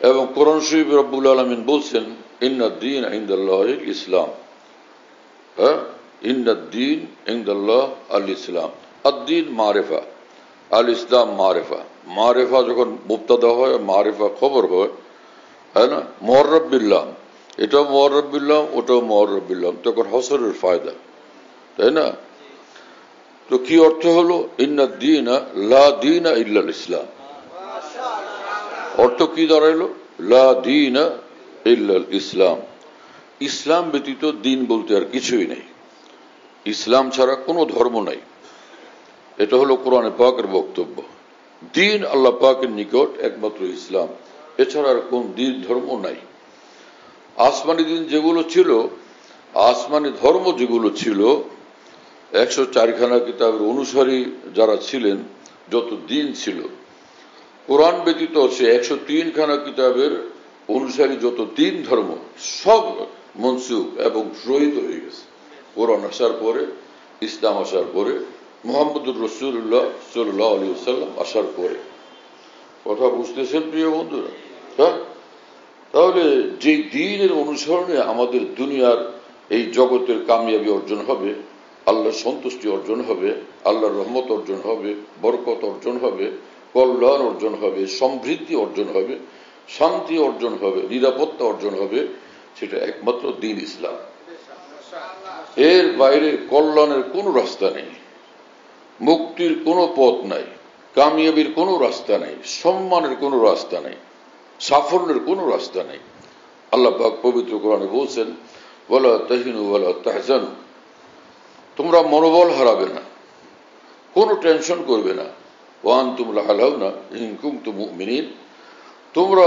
এবং কোরআন শরীফে রব্বুল আলামিন বলছেন ইন্নাদ-দীন ইনদাল্লাহিল ইসলাম। হ্যাঁ, ইন্নাদ-দীন ইনদাল্লাহ আল ইসলাম। আদ-দীন মারিফা, আল ইসলাম মারিফা। মারিফা যখন মুবতাদা হয়, মারিফা খবর হয়, হ্যাঁ না, মুআররাব বিল্লাহ, এটাও মুআররাব বিল্লাহ, ওটাও মুআররাব বিল্লাহ, তখন হসরের ফায়দা, তাই না? তো কি অর্থ হলো ইন্নাদ-দীন লা দীনা ইল্লাল ইসলাম? অর্থ কি দাঁড়াইলো? লা দীনা ইল্লাল ইসলাম। ইসলাম ব্যতীত দিন বলতে আর কিছুই নেই, ইসলাম ছাড়া কোনো ধর্ম নাই। এটা হলো কোরআনে পাকের বক্তব্য। দিন আল্লাহ পাকের নিকট একমাত্র ইসলাম, এছাড়া আর কোন দিন ধর্ম নাই। আসমানি দিন যেগুলো ছিল, আসমানি ধর্ম যেগুলো ছিল, 104খানা কিতাবের অনুসারী যারা ছিলেন, যত দিন ছিল, কোরআন ব্যতীত সে 103খানা কিতাবের অনুসারী যত দিন ধর্ম সব মনসুখ এবং রহিত হয়ে গেছে কোরআন আসার পরে, ইসলাম আসার পরে, মুহাম্মদুর রাসূলুল্লাহ সাল্লাল্লাহু আলাইহি ওয়াসাল্লাম আসার পরে। কথা বুঝতেছেন প্রিয় বন্ধুরা? হ্যাঁ, তাহলে যে দ্বীনের অনুসরণে আমাদের দুনিয়ার এই জগতের কামিয়াবি অর্জন হবে, আল্লাহর সন্তুষ্টি অর্জন হবে, আল্লাহর রহমত অর্জন হবে, বরকত অর্জন হবে, কল্যাণ অর্জন হবে, সমৃদ্ধি অর্জন হবে, শান্তি অর্জন হবে, নিরাপত্তা অর্জন হবে, সেটা একমাত্র দ্বীন ইসলাম। এর বাইরে কল্যাণের কোনো রাস্তা নেই, মুক্তির কোনো পথ নাই, কামিয়াবির কোনো রাস্তা নেই, সম্মানের কোনো রাস্তা নেই, সাফল্যের কোনো রাস্তা নেই। আল্লাহ পাক পবিত্র কোরআনে বলছেন ওয়ালা তাহিনু ওয়ালা তাহজানু, তোমরা মনোবল হারাবে না, কোনো টেনশন করবে না, ওয়া আনতুম লা'আলাউনা ইন কুনতুম মুমিনিন, তোমরা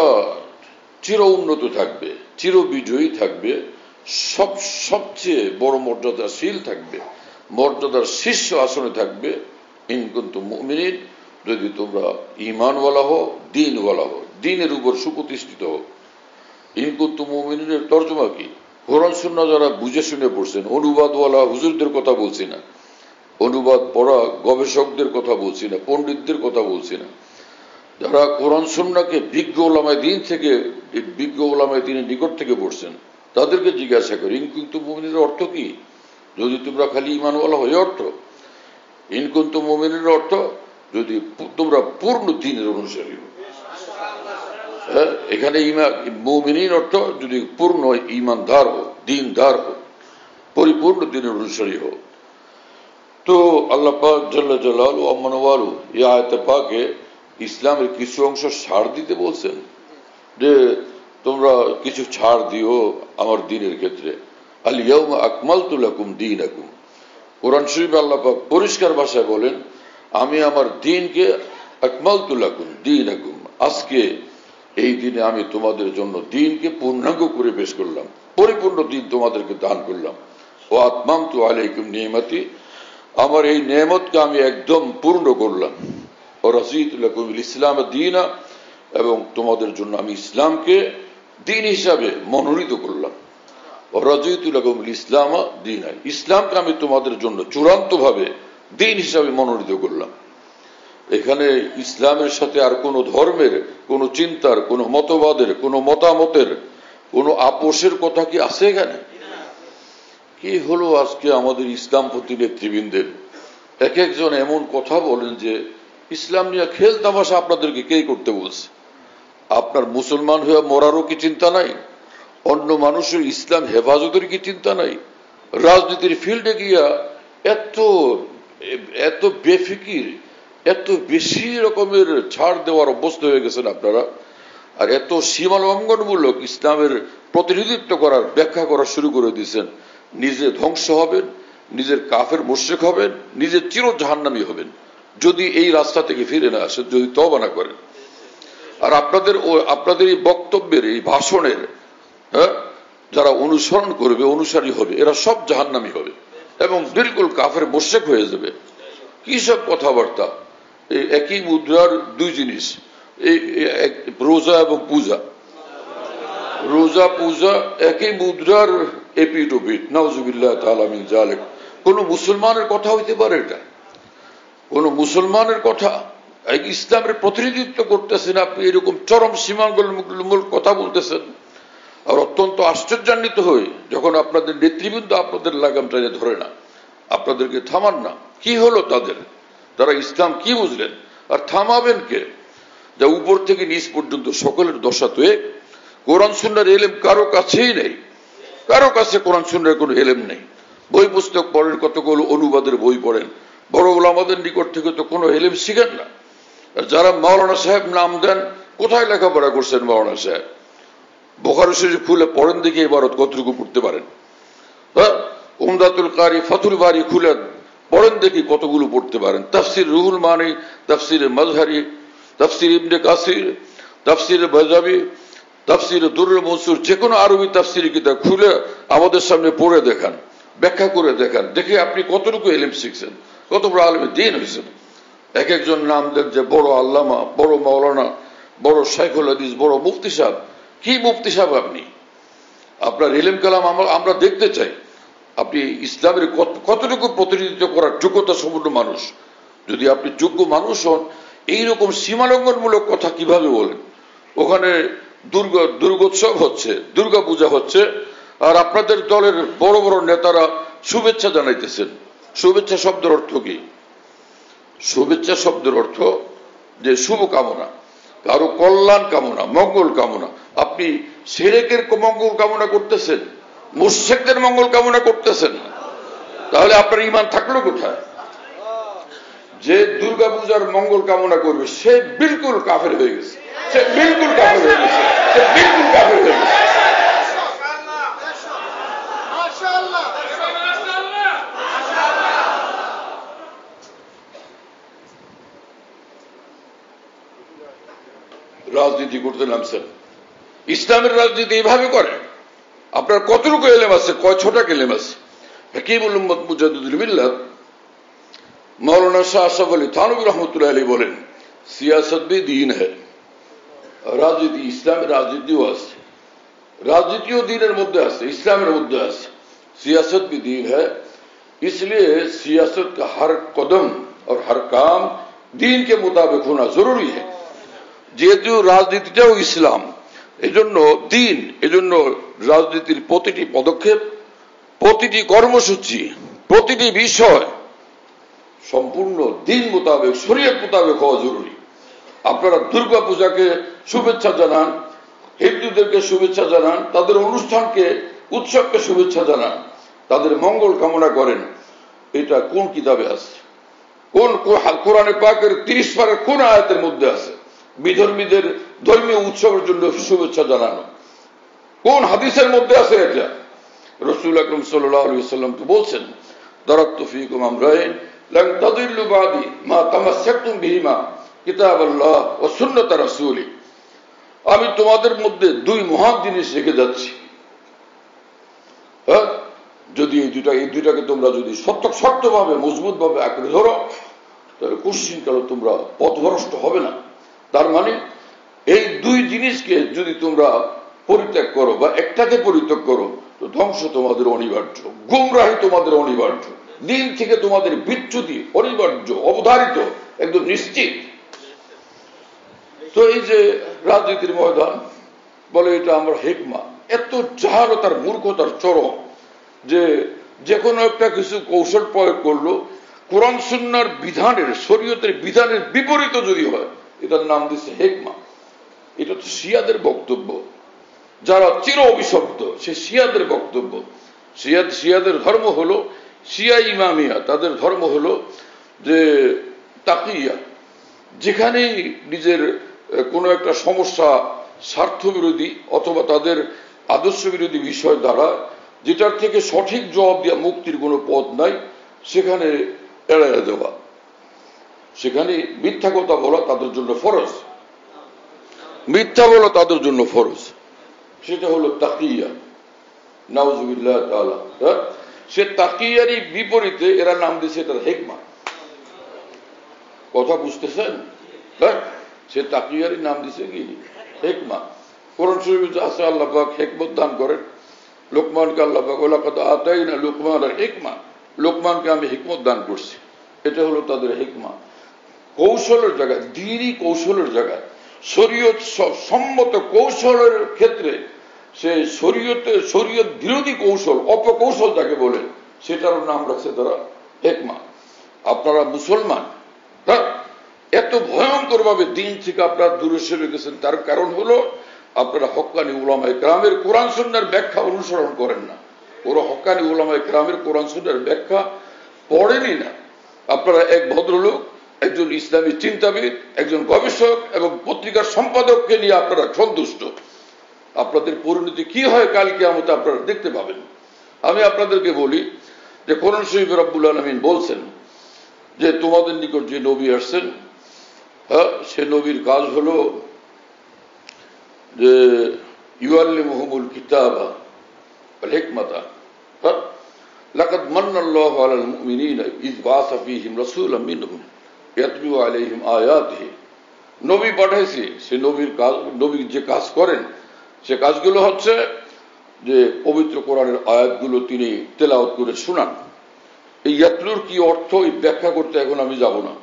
চির উন্নত থাকবে, চির বিজয়ী থাকবে, সবচেয়ে বড় মর্যাদাশীল থাকবে, মর্যাদার শীর্ষ আসনে থাকবে, ইন কুনতুম মুমিনিন, যদি তোমরা ঈমানওয়ালা হও, দ্বীনওয়ালা হও, দ্বীনের উপর সুপ্রতিষ্ঠিত হও। ইন কুনতুম মুমিনিনের তর্জমা কি? কোরআন সুন্নাহ যারা বুঝে শুনে পড়ছেন, অনুবাদওয়ালা হুজুরদের কথা বলছি না, অনুবাদ পড়া গবেষকদের কথা বলছি না, পণ্ডিতদের কথা বলছি না, যারা কোরআন সুন্নাহকে বিজ্ঞ ওলামায়ে দ্বীন থেকে, বিজ্ঞ ওলামায়ে দ্বীনের নিকট থেকে পড়ছেন, তাদেরকে জিজ্ঞাসা করি ইন কুনতুম মুমিনিনের অর্থ কি? যদি তোমরা খালি ঈমানওয়ালা হয়ে অর্থ, ইন কুনতুম মুমিনিনের অর্থ যদি তোমরা পূর্ণ দ্বীনের অনুসারী হও। হ্যাঁ, এখানে মুমিনিন অর্থ যদি পূর্ণ ঈমানদার হও, দ্বীনদার হও, পরিপূর্ণ দ্বীনের অনুসারী হও। তো আল্লাহ পাক জাল্লা জালালু আম্মান ওয়ালু এই আয়াতে পাকে ইসলামের কিছু অংশ ছাড় দিতে বলছেন, যে তোমরা কিছু ছাড় দিও আমার দ্বীনের ক্ষেত্রে। আল ইয়াউমা আকমালতু লাকুম দীনাকুম, কোরআন শরীফে আল্লাহ পাক পরিষ্কার ভাষায় বলেন আমি আমার দ্বীনকে আকমালতু লাকুম দীনাকুম, আজকে এই দিনে আমি তোমাদের জন্য দ্বীনকে পূর্ণাঙ্গ করে পেশ করলাম, পরিপূর্ণ দ্বীন তোমাদেরকে দান করলাম। ও আতমামতু আলাইকুম নিয়ামতি, আমার এই নেয়ামতকে আমি একদম পূর্ণ করলাম। ও রাদিতু লাকুমুল ইসলাম দীনা, এবং তোমাদের জন্য আমি ইসলামকে দ্বীন হিসাবে মনোনীত করলাম। ও রাদিতু লাকুমুল ইসলাম দীনা, ইসলামকে আমি তোমাদের জন্য চূড়ান্তভাবে দ্বীন হিসাবে মনোনীত করলাম। এখানে ইসলামের সাথে আর কোনো ধর্মের, কোনো চিন্তার, কোনো মতবাদের, কোনো মতামতের, কোনো আপোষের কথা কি আছে এখানে? কি হলো আজকে আমাদের ইসলামপন্থী নেতৃবৃন্দের? এক একজন এমন কথা বলেন যে ইসলাম নিয়ে খেল তামাশা আপনাদেরকে কে করতে বলছে? আপনার মুসলমান হয়ে মরারও কি চিন্তা নাই? অন্য মানুষের ইসলাম হেফাজতের কি চিন্তা নাই? রাজনীতির ফিল্ডে গিয়া এত বেফিকির, এত বেশি রকমের ছাড় দেওয়ার অভ্যস্ত হয়ে গেছেন আপনারা, আর এত সীমা লঙ্ঘনমূলক ইসলামের প্রতিনিধিত্ব করার, ব্যাখ্যা করা শুরু করে দিয়েছেন। নিজে ধ্বংস হবেন, নিজের কাফের মুশরিক হবেন, নিজের চির জাহান্নামী হবেন যদি এই রাস্তা থেকে ফিরে না আসেন, যদি তওবা না করেন। আর আপনাদের এই বক্তব্যের, এই ভাষণের যারা অনুসরণ করবে, অনুসারী হবে, এরা সব জাহান্নামী হবে এবং বিলকুল কাফের মুশরিক হয়ে যাবে। কি সব কথাবার্তা! এই একই মুদ্রার দুই জিনিস, এই রোজা এবং পূজা, রোজা পূজা একই মুদ্রার এপিট ওপিট, নাউজুবিল্লাহ তাআলা মিন যালিক। কোন মুসলমানের কথা হইতে পারে এটা? কোন মুসলমানের কথা? ইসলামের প্রতিনিধিত্ব করতেছেন, আপনি এরকম চরম সীমামূলক কথা বলতেছেন। আর অত্যন্ত আশ্চর্যান্বিত হয়ে যখন আপনাদের নেতৃবৃন্দ আপনাদের লাগাম টেনে ধরে না, আপনাদেরকে থামান না, কি হলো তাদের? তারা ইসলাম কি বুঝলেন? আর থামাবেন কে? যা উপর থেকে নিচ পর্যন্ত সকলের দশা তো এক। কোরআন সুন্নাহর এলেম কারো কাছেই নেই, কারো কাছে কোরআন সুন্নাহর কোনো এলেম নেই। বই পুস্তক পড়েন, কতগুলো অনুবাদের বই পড়েন, বড় ওলামাদের নিকট থেকে তো কোনো এলেম শিখেন না। আর যারা মাওলানা সাহেব নাম দেন, কোথায় লেখাপড়া করছেন মাওলানা সাহেব? বুখারী শরীফ খুলে পড়েন দেখি ইবারত কতটুকু পড়তে পারেন। হ্যাঁ, উমদাতুল কারি, ফাতুল বারি খুলে পড়েন দেখি কতগুলো পড়তে পারেন। তাফসির রুহুল মানি, তাফসির মাজহারি, তাফসির ইবনে কাসির, তাফসির বাজাবি, তাফসির দুরুল মনসুর, যে কোনো আরবি তাফসির কিতাব খুলে আমাদের সামনে পড়ে দেখান, ব্যাখ্যা করে দেখান, দেখে আপনি কতটুকু ইলম শিখছেন, কত বড় আলেমে দ্বীন হয়েছেন। এক একজন নাম দেন যে বড় আল্লামা, বড় মাওলানা, বড় শাইখুল হাদিস, বড় মুফতি সাহেব। কি মুফতি সাহেব আপনি? আপনার ইলম কালাম আমরা দেখতে চাই। আপনি ইসলামের কতটুকু প্রতিনিধিত্ব করার যোগ্যতা সম্পন্ন মানুষ? যদি আপনি যোগ্য মানুষ হন, এইরকম সীমালঙ্ঘনমূলক কথা কিভাবে বলেন? ওখানে দুর্গোৎসব হচ্ছে, দুর্গা পূজা হচ্ছে, আর আপনাদের দলের বড় বড় নেতারা শুভেচ্ছা জানাইতেছেন। শুভেচ্ছা শব্দের অর্থ কি? শুভেচ্ছা শব্দের অর্থ যে শুভ কামনা, কারো কল্যাণ কামনা, মঙ্গল কামনা। আপনি শিরকের মঙ্গল কামনা করতেছেন, মুশরিকদের মঙ্গল কামনা করতেছেন, তাহলে আপনার ঈমান থাকলো কোথায়? যে দুর্গা পূজার মঙ্গল কামনা করবে সে বিলকুল কাফের হয়ে গেছে, সে বিলকুল কাফের হয়ে গেছে, সে বিলকুল কাফের হয়ে গেছে। রাজনীতি করতে নামছেন, ইসলামের রাজনীতি এইভাবে করে? আপনার কতটুকু এলেম আছে? কয় ছোটা এলেম আছে? হাকিমুল উম্মত মুজাদ্দিদুল মিল্লাত মৌলানা শাহ আশরাফ আলী থানভী রহমতুল্লাহ আলাইহি বলেন, সিয়াসত ভি দীন হ্যায়। রাজনীতি, ইসলামের রাজনীতিও আছে, রাজনীতিও দ্বীনের মধ্যে আছে, ইসলামের মধ্যে আছে। सियासत भी दीन है, इसलिए सियासत का हर कदम और हर काम दीन के मुताबिक होना जरूरी है। যেহেতু রাজনীতিটাও ইসলাম, এজন্য দ্বীন, এজন্য রাজনীতির প্রতিটি পদক্ষেপ, প্রতিটি কর্মসূচি, প্রতিটি বিষয় সম্পূর্ণ দ্বীন মোতাবেক, শরীয়ত মোতাবেক হওয়া জরুরি। আপনারা দুর্গা পূজাকে শুভেচ্ছা জানান, হিন্দুদেরকে শুভেচ্ছা জানান, তাদের অনুষ্ঠানকে, উৎসবকে শুভেচ্ছা জানান, তাদের মঙ্গল কামনা করেন, এটা কোন কিতাবে আছে? কোন কোরআনে পাকের 30 পারার কোন আয়াতের মধ্যে আছে বিধর্মীদের ধর্মীয় উৎসবের জন্য শুভেচ্ছা জানানো? কোন হাদিসের মধ্যে আছে এটা? রাসূল আকরাম সাল্লাল্লাহু আলাইহি ওয়াসাল্লাম তো বলছেন, তারাকতু ফীকুম আমরাইন লান তাদিল্লু বাদি মা তামাসসাকতুম বিহিমা কিতাবাল্লাহ ওয়া সুন্নাত রাসূলি। আমি তোমাদের মধ্যে দুই মহান জিনিস রেখে যাচ্ছি, হ্যাঁ, যদি এই দুইটাকে তোমরা যদি শক্তভাবে, মজবুত ভাবে আঁকড়ে ধরো, তাহলে কোশ্চিনকালে তোমরা পথভ্রষ্ট হবে না। তার মানে এই দুই জিনিসকে যদি তোমরা পরিত্যাগ করো বা একটাকে পরিত্যাগ করো, তো ধ্বংস তোমাদের অনিবার্য, গুমরাহি তোমাদের অনিবার্য, দিন থেকে তোমাদের বিচ্যুতি অনিবার্য, অবধারিত, একদম নিশ্চিত। তো এই যে রাজনীতির ময়দান বলে এটা আমরা হিকমা, এত জাহালতার, মূর্খতার চরম, যে কোনো একটা কিছু কৌশল প্রয়োগ করলো কোরআন সুন্নাহর বিধানের, শরীয়তের বিধানের বিপরীত যদি হয়, এটার নাম দিচ্ছে হিকমা। এটা তো শিয়াদের বক্তব্য, যারা চির অভিশপ্ত, সে শিয়াদের বক্তব্য। শিয়াদের ধর্ম হলো শিয়া ইমামিয়া, তাদের ধর্ম হলো যে তাকিয়া। যেখানেই নিজের কোনো একটা সমস্যা, স্বার্থ বিরোধী অথবা তাদের আদর্শ বিরোধী বিষয় দ্বারা যেটার থেকে সঠিক জবাব দেওয়া মুক্তির কোনো পথ নাই, সেখানে এড়াইয়া দেওয়া, সেখানে মিথ্যা কথা বলা তাদের জন্য ফরজ, মিথ্যা বলা তাদের জন্য ফরজ। সেটা হলো তাকিয়া, নাউজুবিল্লাহ তাআলা। সে তাকিয়ারই বিপরীতে এরা নাম দিয়েছে এটার হিকমা। কথা বুঝতেছেন? হ্যাঁ, সে তাকিয়ারই নাম দিছে কি হিকমা। কোরআন শরীফে আছে আল্লাহ পাক হিকমত দান করেন লোকমানকে। আল্লাহ পাক ওয়ালাকাদ আতাইনা লুকমানাল হিকমা, লোকমানকে আমি হিকমত দান করছি, এটা হলো তাদের হিকমা। কৌশলের জায়গায়, দিনই কৌশলের জায়গায়, শরীয়ত সম্মত কৌশলের ক্ষেত্রে সে শরীয়ত বিরোধী কৌশল, অপকৌশল যাকে বলে, সেটারও নাম রাখছে তারা হিকমা। আপনারা মুসলমান, এত ভয়ঙ্কর ভাবে দিন থেকে আপনারা দূরে সরে গেছেন, তার কারণ হলো আপনারা হক্কানি উলামায়ে কেরামের কোরআন সুন্নাহর ব্যাখ্যা অনুসরণ করেন না। ওরা হক্কানি উলামায়ে কেরামের কোরআন সুন্নাহর ব্যাখ্যা পড়েনি না। আপনারা এক ভদ্রলোক, একজন ইসলামী চিন্তাবিদ, একজন গবেষক এবং পত্রিকার সম্পাদককে নিয়ে আপনারা সন্তুষ্ট। আপনাদের পরিণতি কি হয় কাল কিয়ামতে আপনারা দেখতে পাবেন। আমি আপনাদেরকে বলি যে কোরআন শরীফে রব্বুল আলামিন বলছেন যে তোমাদের নিকট যে নবী আসছেন, সে নবীর কাজ হলো যে ইউআল্লিমুহুমুল কিতাবা ওয়াল হিকমাতা, লাকাদ মান্নাল্লাহু আলাল মুমিনিনা ইয বাআসা ফীহিম রাসূলাম মিনহুম ইয়াতলু আলাইহিম আয়াতিহি। নবী পাঠাইছি, সে নবীর কাজ, নবী যে কাজ করেন সে কাজগুলো হচ্ছে যে পবিত্র কোরআনের আয়াতগুলো তিনি তেলাওয়াত করে শোনান। এই ইয়াতলুর কি অর্থ এই ব্যাখ্যা করতে এখন আমি যাব না।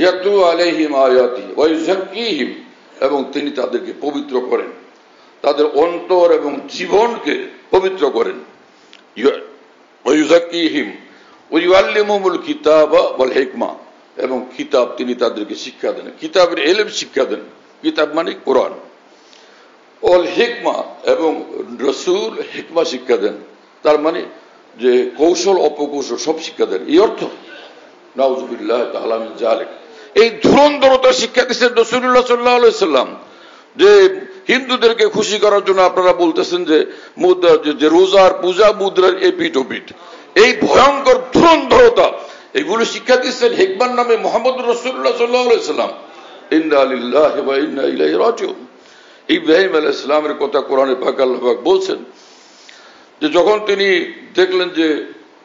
ইয়াতলু আলাইহিম আয়াতিহি ওয়া ইউযাক্কিহিম, এবং তিনি তাদেরকে পবিত্র করেন, তাদের অন্তর এবং জীবনকে পবিত্র করেন। ওয়া ইউযাক্কিহিম ওয়া ইউআল্লিমুহুমুল কিতাবা ওয়াল হিকমা, এবং কিতাব তিনি তাদেরকে শিক্ষা দেন, কিতাবের ইলম শিক্ষা দেন, কিতাব মানে কোরআন। ওয়াল হিকমা, এবং রাসূল হিকমা শিক্ষা দেন, তার মানে যে কৌশল অপকৌশল সব শিক্ষা দেন, এই অর্থ। নাউযুবিল্লাহি তাআলা মিন যালিক। এই ধুরন্ধরতা শিক্ষা দিচ্ছেন রাসূলুল্লাহ সাল্লাল্লাহু আলাইহি সাল্লাম। যে হিন্দুদেরকে খুশি করার জন্য আপনারা বলতেছেন যে রোজার পূজা মুদ্রার এপিঠ ওপিঠ, এই ভয়ঙ্কর ধুরন্ধরতা এগুলো শিক্ষা দিচ্ছেন হিকমার নামে মুহাম্মদুর রাসূলুল্লাহ সাল্লাল্লাহু আলাইহি সাল্লাম। ইন্না লিল্লাহি ওয়া ইন্না ইলাইহি রাজিউন। ইব্রাহিম আলাইহিস সালামের কথা কোরআনে পাক আল্লাহ পাক বলছেন যে যখন তিনি দেখলেন যে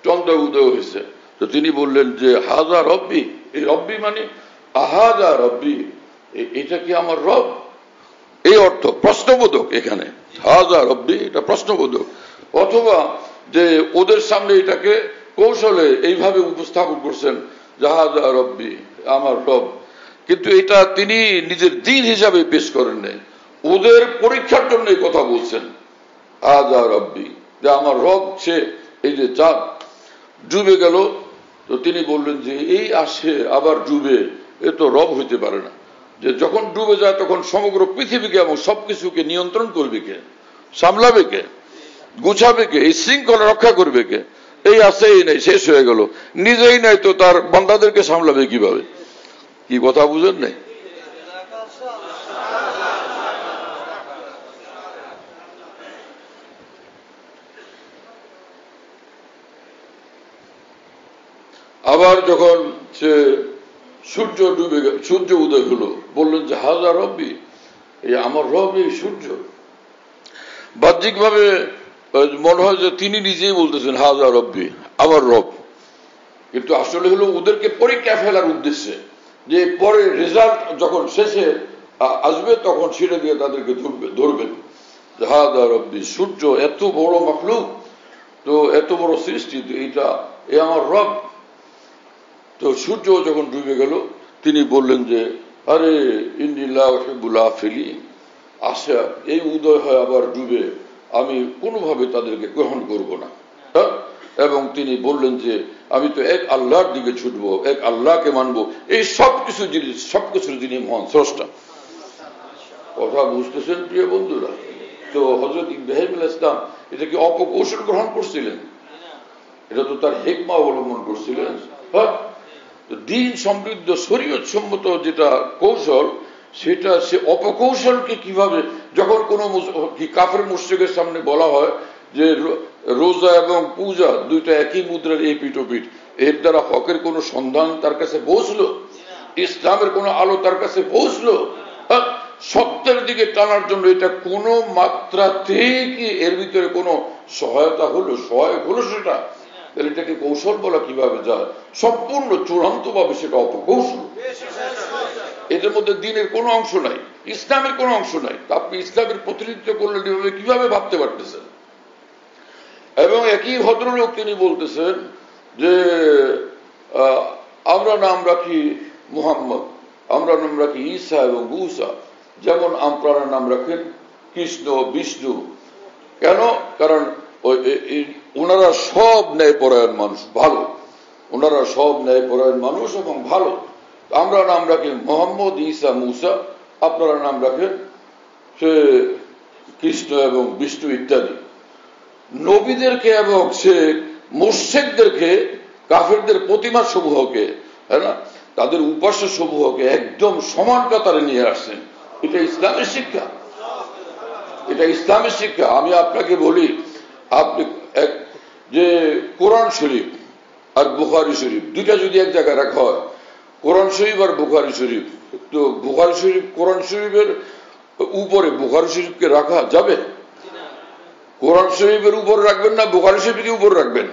চন্দ্র উদয় হয়েছে, তো তিনি বললেন যে হাযা রব্বি। এই রব্বি মানে আহাযা রব্বি, এটা কি আমার রব? এই অর্থ প্রশ্নবোধক। এখানে হাযা রব্বি, এটা প্রশ্নবোধক। অথবা যে ওদের সামনে এটাকে কৌশলে এইভাবে উপস্থাপন করছেন যে হাযা রব্বি, আমার রব, কিন্তু এটা তিনি নিজের দিন হিসাবে পেশ করেন নাই, ওদের পরীক্ষার জন্য এই কথা বলছেন হাযা রব্বি, যে আমার রব। সে এই যে চাঁদ ডুবে গেল, তো তিনি বললেন যে এই আসে আবার ডুবে, এ তো রব হইতে পারে না। যে যখন ডুবে যায় তখন সমগ্র পৃথিবীকে এবং সবকিছুকে নিয়ন্ত্রণ করবে কে, সামলাবে কে, গুছাবে কে, এই শৃঙ্খলা রক্ষা করবে কে? এই আছে, এই নেই, শেষ হয়ে গেল। নিজেই নাই তো তার বান্দাদেরকে সামলাবে কিভাবে? কি কথা বুঝেন নাই? আবার যখন সে সূর্য ডুবে গেল, সূর্য উদয় হলো, বললেন যে হাযা রব্বি, এই আমার রব এই সূর্য। বাহ্যিক ভাবে মনে হয় যে তিনি নিজেই বলতেছেন হাযা রব্বি, আমার রব, কিন্তু আসলে হলো ওদেরকে পরীক্ষা ফেলার উদ্দেশ্যে, যে পরে রেজাল্ট যখন শেষে আসবে তখন সেটা দিয়ে তাদেরকে ধরবেন। হাযা রব্বি, সূর্য এত বড় মাখলুক, তো এত বড় সৃষ্টি, এটা এ আমার রব। তো সূর্য যখন ডুবে গেল তিনি বললেন যে আরে ইন্নী লা উহিব্বুল আফিলিন, আশা এই উদয় হয় আবার ডুবে, আমি কোনোভাবে তাদেরকে গ্রহণ করব না। এবং তিনি বললেন যে আমি তো এক আল্লাহর দিকে ছুটবো, এক আল্লাহকে মানবো, এই সবকিছু জিনিস, সবকিছুর যিনি মহান স্রষ্টা। কথা বুঝতেছেন প্রিয় বন্ধুরা? তো হযরত ইব্রাহিম আলাইহিস সালাম এটা কি অপকৌশল গ্রহণ করছিলেন? এটা তো তার হিকমা অবলম্বন করছিলেন। দিন সমৃদ্ধ শরীয়ত সম্মত যেটা কৌশল, সেটা সে অপকৌশলকে কিভাবে, যখন কোনো কাফের মুশরিকের সামনে বলা হয় যে রোজা এবং পূজা দুইটা একই মুদ্রার এপিঠ ওপিঠ, এর দ্বারা হকের কোনো সন্ধান তার কাছে পৌঁছলো? ইসলামের কোনো আলো তার কাছে পৌঁছলো? সত্যের দিকে টানার জন্য এটা কোনো মাত্রাতেই কি এর ভিতরে কোনো সহায়তা হলো, সহায়ক হলো সেটা? তাহলে এটাকে কৌশল বলা কিভাবে যায়? সম্পূর্ণ চূড়ান্ত ভাবে সেটা অপকৌশল। এদের মধ্যে দিনের কোনো অংশ নাই, ইসলামের কোনো অংশ নাই। আপনি ইসলামের প্রতিনিধিত্ব করলে কিভাবে ভাবতে পারতেছেন? এবং একই ভদ্রলোক তিনি বলতেছেন যে আমরা নাম রাখি মুহাম্মদ, আমরা নাম রাখি ঈসা এবং মূসা, যেমন আপনারা নাম রাখেন কৃষ্ণ, বিষ্ণু। কেন? কারণ ওনারা সব ন্যায়পরায়ণ মানুষ, ভালো। ওনারা সব ন্যায়পরায়ণ মানুষ এবং ভালো। আমরা নাম রাখি মোহাম্মদ, ঈসা, মূসা, আপনারা নাম রাখেন সে কৃষ্ণ এবং বিষ্ণু ইত্যাদি। নবীদেরকে এবং সে মুশরিকদেরকে, কাফেরদের প্রতিমা সমূহকে, হ্যাঁ না, তাদের উপাস্য সমূহকে একদম সমান কাতারে নিয়ে আসছেন। এটা ইসলামের শিক্ষা, এটা ইসলামের শিক্ষা। আমি আপনাকে বলি, আপনি যে কোরআন শরীফ আর বুখারী শরীফ দুইটা যদি এক জায়গায় রাখা হয়, কোরআন শরীফ আর বুখারী শরীফ, তো বুখারী শরীফ কোরআন শরীফের উপরে বুখারী শরীফকে রাখা যাবে? কোরআন শরীফের উপর রাখবেন না বুখারী শরীফকে উপর রাখবেন?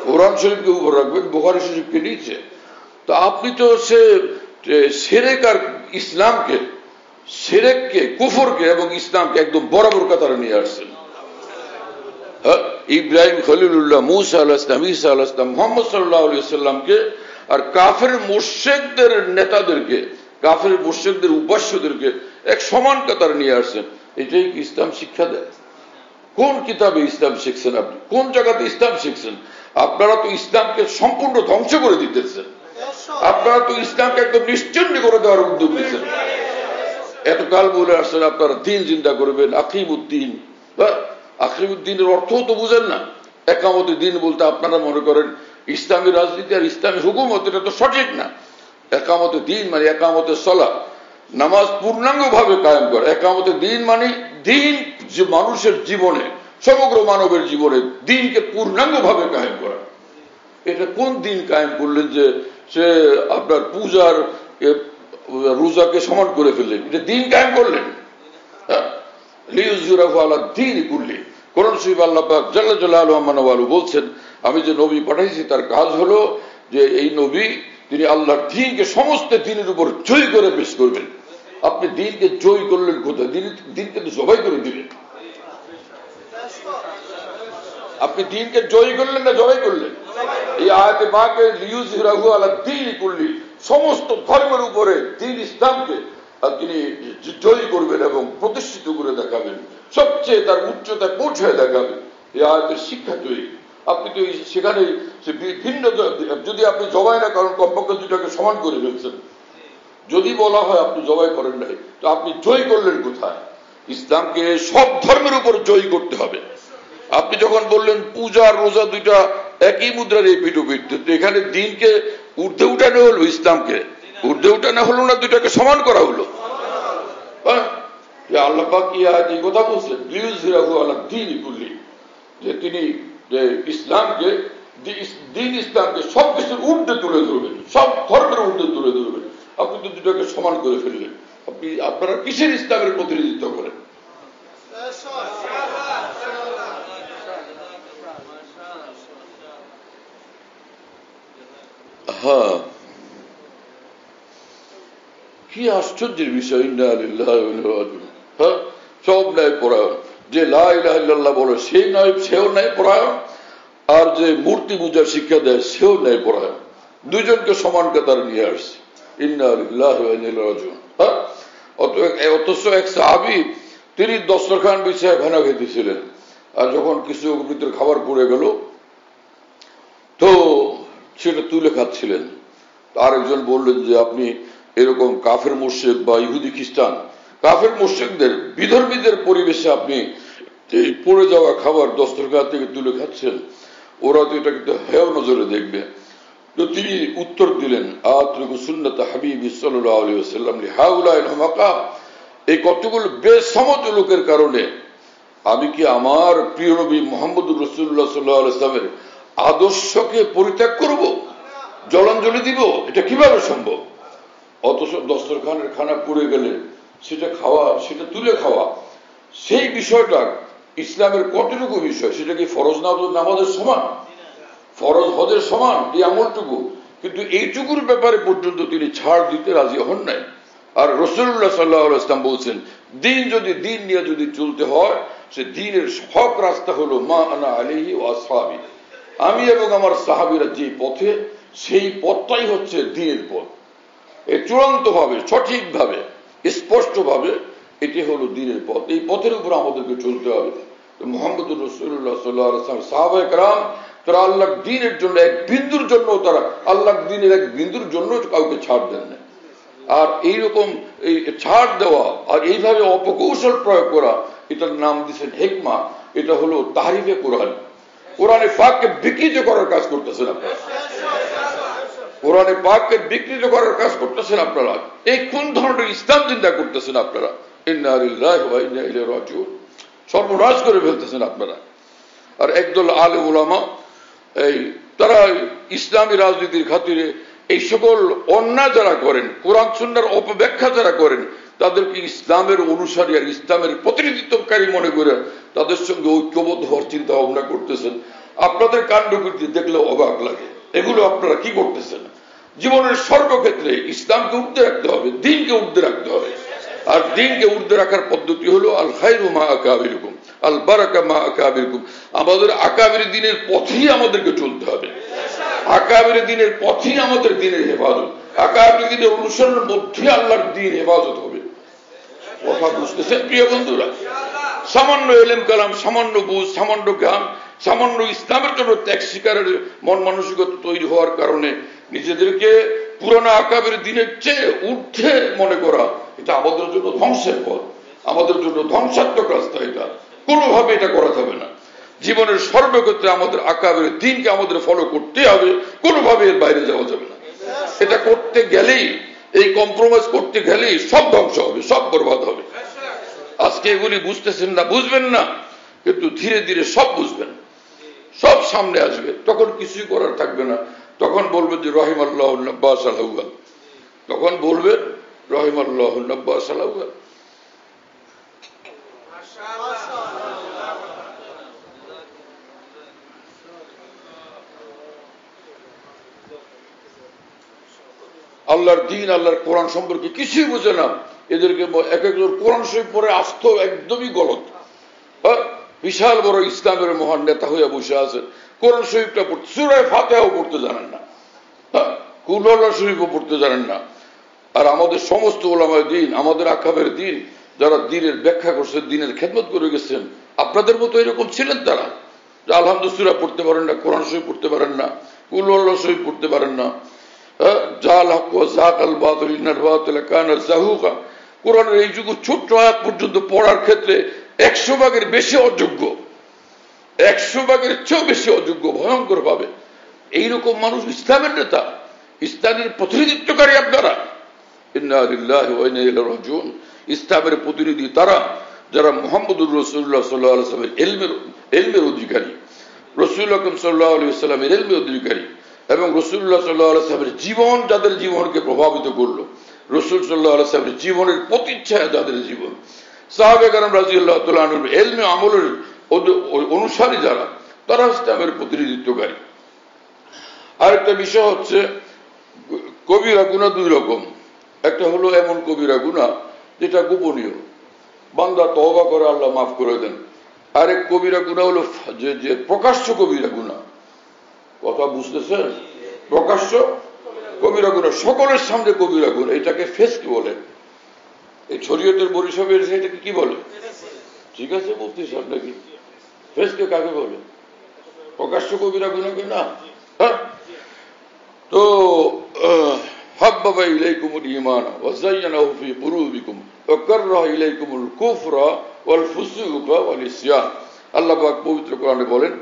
কোরআন শরীফকে উপর রাখবেন, বুখারী শরীফকে নিচে। তো আপনি তো সে শিরক আর ইসলামকে, শিরককে, কুফরকে এবং ইসলামকে একদম বরাবর কাতারে নিয়ে আসছেন। হ্যাঁ, ইব্রাহিম খলিলুল্লাহ, মূসা আলাইহিস সালাম, ঈসা আলাইহিস সালাম, মুহাম্মদ সাল্লাল্লাহু আলাইহি সাল্লামকে আর কাফের মুশরিকদের নেতাদেরকে, কাফের মুশরিকদের উপাস্যদেরকে এক সমান কাতারে নিয়ে আসছেন। এটাই কি ইসলাম শিক্ষা দেয়? কোন কিতাবে ইসলাম শিখছেন আপনি? কোন জায়গাতে ইসলাম শিখছেন? আপনারা তো ইসলামকে সম্পূর্ণ ধ্বংস করে দিতেছেন। আপনারা তো ইসলামকে একদম নিশ্চিহ্ন করে দেওয়ার উদ্যোগ নিচ্ছেন। এতকাল বলে আসছেন আপনারা দিন জিন্দা করবেন, আকিমুদ্দিন। আকিমুদ্দিনের অর্থও তো বুঝেন না। একামতে দিন বলতে আপনারা মনে করেন ইসলামী রাজনীতি আর ইসলামী হুকুমত, এটা তো সঠিক না। একামতে দিন মানে একামতে সলাত, নামাজ পূর্ণাঙ্গ ভাবে কায়েম করা। একামতে দিন মানে দিন যে মানুষের জীবনে, সমগ্র মানবের জীবনে দিনকে পূর্ণাঙ্গ ভাবে কায়েম করা। এটা কোন দিন কায়েম করলেন যে সে আপনার পূজার রোজাকে সমান করে ফেললেন? এটা দিন কায়েম করলেন? লিইয়ুযহিরাহু আলা দীনি কুল্লি। কোরআন শরীফে আল্লাহ পাক জাল্লা জালালুহু ওয়া মানওয়ালু বলছেন, আমি যে নবী পাঠাইছি তার কাজ হলো যে এই নবী তিনি আল্লাহর দ্বীনকে সমস্ত দ্বীনের উপর জয় করে পেশ করবেন। আপনি দ্বীনকে জয় করলেন কোথায়? দ্বীনকে তো জবাই করে দিলেন। আপনি দ্বীনকে জয় করলেন না জবাই করলেন? এই আয়াতে পাকে লিইয়ুযহিরাহু আলা দীনি কুল্লি, সমস্ত ধর্মের উপরে দ্বীন ইসলামকে তিনি জয় করবেন এবং প্রতিষ্ঠিত করে দেখাবেন, সবচেয়ে তার উচ্চতায় পৌঁছায় দেখাবেন। এই আয়াতের শিক্ষা তৈরি। আপনি তো সেখানে ভিন্ন, যদি আপনি জবাই না করেন কমপক্ষে দুটাকে সমান করে ফেলছেন। যদি বলা হয় আপনি জবাই করেন নাই, তো আপনি জয় করলেন কোথায়? ইসলামকে সব ধর্মের উপর জয় করতে হবে। আপনি যখন বললেন পূজা আর রোজা দুইটা একই মুদ্রার এই পিঠোপিঠ, তো এখানে দিনকে ঊর্ধ্বে উঠানো হলো, ইসলামকে ঊর্ধ্বে উঠানো হলো না, দুইটাকে সমান করা হলো। আল্লাহ পাক এই আয়াতে এই কথা বলছেন, লিইয়ুযহিরাহু আলা দীনি কুল্লি, যে তিনি যে ইসলামকে, দিন ইসলামকে সবকিছুর ঊর্ধ্বে তুলে ধরবেন, সব ধর্মের ঊর্ধ্বে তুলে ধরবেন। আপনি তো দুটাকে সমান করে ফেললেন। আপনারা কিসের ইসলামের প্রতিনিধিত্ব করেন? হ্যাঁ, কি আশ্চর্যের বিষয়। ইন্না লিল্লাহি ওয়া ইন্না ইলাইহি রাজিউন। হ্যাঁ, সব ন্যায় পরায়ণ। যে লা ইলাহা ইল্লাল্লাহ বলে সেই নয়, সেও ন্যায় পরায়ণ, আর যে মূর্তি পূজার শিক্ষা দেয় সেও ন্যায় পরায়ণ। দুইজনকে সমান কাতারে নিয়ে আসছে। ইন্না লিল্লাহি ওয়া ইন্না ইলাইহি রাজিউন। হ্যাঁ, অথচ এক সাহাবী তিনি দস্তরখান বিছায় খানা খেতেছিলেন, আর যখন কিছু ভিতরে খাবার পড়ে গেল তো সেটা তুলে খাচ্ছিলেন। আরেকজন বললেন যে আপনি এরকম কাফের মুশরিক বা ইহুদি খ্রিস্টান কাফের মুশরিকদের বিধর্মীদের পরিবেশে আপনি এই পড়ে যাওয়া খাবার দস্তরখান থেকে তুলে খাচ্ছেন, ওরা তো এটা কিন্তু হেয় নজরে দেখবে। তো তিনি উত্তর দিলেন, আতরুকু সুন্নাত হাবিবি সাল্লাল্লাহু আলাইহি ওয়াসাল্লাম লিহাউলাইল হুমাকা, এই কতগুলো বেসমজ লোকের কারণে আমি কি আমার প্রিয় নবী মুহাম্মদুর রাসূলুল্লাহ সাল্লাল্লাহু আলাইহি ওয়াসাল্লামের আদর্শকে পরিত্যাগ করব, জলাঞ্জলি দিব? এটা কিভাবে সম্ভব? অথচ দস্তরখানের খানা পুড়ে গেলে সেটা খাওয়া, সেটা তুলে খাওয়া, সেই বিষয়টা ইসলামের কতটুকু বিষয়? সেটা কি ফরজ নামাজের সমান, ফরজ হজের সমান এই আমলটুকু? কিন্তু এইটুকুর ব্যাপারে পর্যন্ত তিনি ছাড় দিতে রাজি হন নাই। আর রাসূলুল্লাহ সাল্লাল্লাহু আলাইহি ওয়াসাল্লাম বলছেন, দিন নিয়ে যদি চলতে হয়, সে দিনের হক রাস্তা হলো মা আনা আলাইহি ওয়া আসহাবি, আমি এবং আমার সাহাবীরা যে পথে, সেই পথটাই হচ্ছে দিনের পথ। চূড়ান্তভাবে, সঠিকভাবে, স্পষ্টভাবে এটি হলো দ্বীনের পথ। এই পথের উপর আমাদেরকে চলতে হবে। মুহাম্মদুর রাসূলুল্লাহ সাল্লাল্লাহু আলাইহি ওয়াসাল্লাম, সাহাবায়ে কেরাম, তারা আল্লাহর দ্বীনের জন্য এক বিন্দুর জন্য, তারা আল্লাহর দ্বীনের এক বিন্দুর জন্য কাউকে ছাড় দেন না। আর এইরকম এই ছাড় দেওয়া আর এইভাবে অপকৌশল প্রয়োগ করা, এটার নাম দিচ্ছেন হিকমা। এটা হলো তাহরিফে কোরআন। কোরআনে পাককে বিকৃত করার কাজ করতেছেন আপনারা। কোরআনে পাককে বিকৃত করার কাজ করতেছেন আপনারা। এই কোন ধরনের ইসলাম চিন্তা করতেছেন আপনারা? ইন্না লিল্লাহি ওয়া ইন্না ইলাইহি রাজিউন। সর্বনাশ করে ফেলতেছেন আপনারা। আর একদল আলেম উলামা তারা ইসলামী রাজনীতির খাতিরে এই সকল অন্যায় যারা করেন, কোরআন সুন্নাহর অপব্যাখ্যা যারা করেন, তাদেরকে ইসলামের অনুসারী আর ইসলামের প্রতিনিধিত্বকারী মনে করে তাদের সঙ্গে ঐক্যবদ্ধ হওয়ার চিন্তা ভাবনা করতেছেন। আপনাদের কাণ্ডকীর্তি দেখলে অবাক লাগে। এগুলো আপনারা কি করতেছেন? জীবনের সর্বক্ষেত্রে ইসলামকে ঊর্ধ্বে রাখতে হবে, দ্বীনকে ঊর্ধ্বে রাখতে হবে। আর দ্বীনকে ঊর্ধ্বে রাখার পদ্ধতি হলো আল খায়রু মা আকাবিরকুম, আল বারাকা মা আকাবিরকুম। আমাদের আকাবির দ্বীনের পথেই আমাদেরকে চলতে হবে। আকাবির দ্বীনের পথেই আমাদের দ্বীনের হেফাজত। আকাবির দ্বীনের অনুসরণের মধ্যে আল্লাহর দ্বীন হেফাজত হবে। কথা বুঝতেছেন প্রিয় বন্ধুরা? সামান্য এলেম কালাম, সামান্য বুঝ, সামান্য জ্ঞান, সামান্য ইসলামের জন্য ত্যাগ স্বীকারের মন মানসিকতা তৈরি হওয়ার কারণে নিজেদেরকে পুরানো আকাবের দিনের চেয়ে ঊর্ধ্বে মনে করা, এটা আমাদের জন্য ধ্বংসের পথ, আমাদের জন্য ধ্বংসাত্মক রাস্তা। এটা কোনোভাবে এটা করা যাবে না। জীবনের সর্বক্ষেত্রে আমাদের আকাবের দিনকে আমাদের ফলো করতে হবে, কোনোভাবে এর বাইরে যাওয়া যাবে না। এটা করতে গেলেই, এই কম্প্রোমাইজ করতে গেলেই সব ধ্বংস হবে, সব বরবাদ হবে। আজকে এগুলি বুঝতেছেন না, বুঝবেন না, কিন্তু ধীরে ধীরে সব বুঝবেন, সব সামনে আসবে। তখন কিছুই করার থাকবে না। তখন বলবেন যে রহিমাল্লাহু নাব্বাস আল-আউয়াল, তখন বলবেন রহিমাল্লাহু নাব্বাস আল-আউয়াল। আল্লাহর দ্বীন, আল্লাহর কোরআন সম্পর্কে কিছুই বুঝে না। এদেরকে এক একজন কোরআন শরীফ পড়ে আসতো একদমই গলত। বিশাল বড় ইসলামের মহান নেতা হয়ে বসে আছেন, কোরআন শরীফটা পড়তে, সূরা ফাতিহাও পড়তে জানেন না, কুল আল্লাহ শরীফও পড়তে জানেন না। আর আমাদের সমস্ত উলামায়ে দ্বীন, আমাদের আকাবের দ্বীন, যারা দ্বীনের ব্যাখ্যা করছেন, দ্বীনের খেদমত করে গেছেন, আপনাদের মতো এরকম ছিলেন তারা, যে আলহামদুলিল্লাহ সূরা পড়তে পারেন না, কোরআন শরীফ পড়তে পারেন না, কুল আল্লাহ শরীফ পড়তে পারেন না। জাল হক ওয়া যাকাল বাতিল ইন্নাল বাতিলা কানা যাহুকা। কোরআনের এই যুগ ছোট্ট আয়াত পর্যন্ত পড়ার ক্ষেত্রে 100 ভাগের বেশি অযোগ্য, 100 ভাগের চেয়েও বেশি অযোগ্য, ভয়ঙ্কর ভাবে। এইরকম মানুষ ইসলামের নেতা, ইসলামের প্রতিনিধিত্বকারী আপনারা। ইন্না লিল্লাহি ওয়া ইন্না ইলাইহি রাজিউন। ইসলামের প্রতিনিধি তারা যারা মুহাম্মদুর রাসূলুল্লাহ সাল্লাল্লাহু আলাইহি ওয়াসাল্লামের ইলমের অধিকারী, রাসূল আকরাম সাল্লাল্লাহু আলাইহি ওয়াসাল্লামের ইলমের অধিকারী, এবং রাসূলুল্লাহ সাল্লাল্লাহু আলাইহি ওয়াসাল্লামের জীবন যাদের জীবনকে প্রভাবিত করলো, রাসূল সাল্লাল্লাহু আলাইহি ওয়াসাল্লামের জীবনের প্রতিচ্ছায়া যাদের জীবন, সাহাবায়ে কেরাম রাদিয়াল্লাহু তাআলা আনহুম ইলমে আমলের অনুসারী যারা, তারা ইসলামের প্রতিনিধিত্বকারী। আরেকটা বিষয় হচ্ছে, কবিরা গুনাহ দুই রকম। একটা হলো এমন কবিরা গুনাহ যেটা গোপনীয়, বান্দা তওবা করে আল্লাহ মাফ করে দেন। আরেক কবিরা গুনাহ হলো যে প্রকাশ্য কবিরা গুনাহ। কথা বুঝতেছেন? প্রকাশ্য কবিরা গুনাহ, সকলের সামনে কবিরা গুনাহ, এটাকে ফিসক বলে। এই শরীয়তের পরিসরের এটাকে কি বলে? ঠিক আছে বলতেছি আপনাকে, ফিসক কাকে বলে? প্রকাশ্য কবিরা গুনাহকে না। তো হাব্বাবা ইলাইকুমুল ঈমান ওয়া যায়্যানাহু ফি কুলুবিকুম ওয়া কাররাহা ইলাইকুমুল কুফরা ওয়াল ফুসুকা ওয়াল ইসয়ান। আল্লাহ পাক পবিত্র কোরআনে বলেন,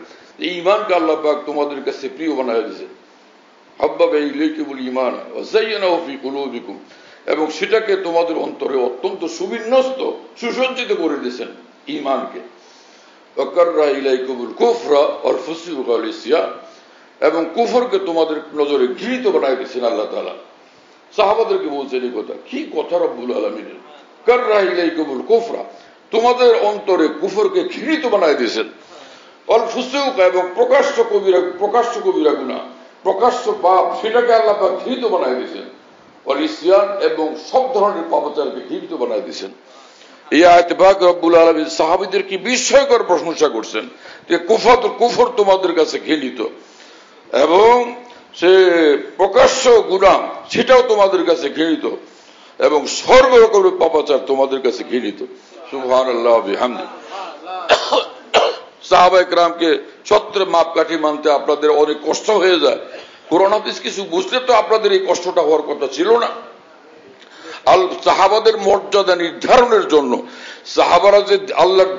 এই ঈমানকে আল্লাহ পাক তোমাদের কাছে প্রিয় বানায় দিয়েছেন। হাব্বাবা ইলাইকুমুল ঈমান ওয়া যায়্যানাহু ফি কুলুবিকুম, এবং সেটাকে তোমাদের অন্তরে অত্যন্ত সুবিন্যস্ত, সুসজ্জিত করে দিয়েছেন ঈমানকে। ওয়া কাররাহা ইলাইকুমুল কুফরা ওয়াল ফুসুকা ওয়াল ইসয়ান, এবং কুফরকে তোমাদের নজরে ঘৃণিত বানায় দিয়েছেন আল্লাহ তাআলা। সাহাবাদেরকে বলছেন এই কথা, কি কথা রব্বুল আলামিনের, কাররাহা ইলাইকুমুল কুফরা, তোমাদের অন্তরে কুফরকে ঘৃণিত বানায় দিয়েছেন। ওয়াল ফুসুক, এবং প্রকাশ্য কবিরা গুনাহ, প্রকাশ্য পাপ, সেটাকে আল্লাহ পাক ঘৃণিত বানায় দিয়েছেন। ওয়াল ইসয়ান, এবং সব ধরনের পাপাচারকে ঘৃণিত বানায় দিয়েছেন। এই আয়াতে পাক রব্বুল আলামিন সাহাবীদেরকে বিস্ময়কর প্রশংসা করছেন যে কুফর তোমাদের কাছে ঘৃণিত, এবং সে প্রকাশ্য গুনাহ সেটাও তোমাদের কাছে ঘৃণিত এবং সর্বরকমের পাপাচার তোমাদের কাছে ঘৃণিত। সুবহানাল্লাহ ওয়া বিহামদিহি। সাহাবায়ে কেরামকে সত্যের মাপকাঠি মানতে আপনাদের অনেক কষ্ট হয়ে যায়। কোরআন হাদিস কিছু বুঝলে তো আপনাদের এই কষ্টটা হওয়ার কথা ছিল না। সাহাবাদের মর্যাদা নির্ধারণের জন্য সাহাবারা যে আল্লাহর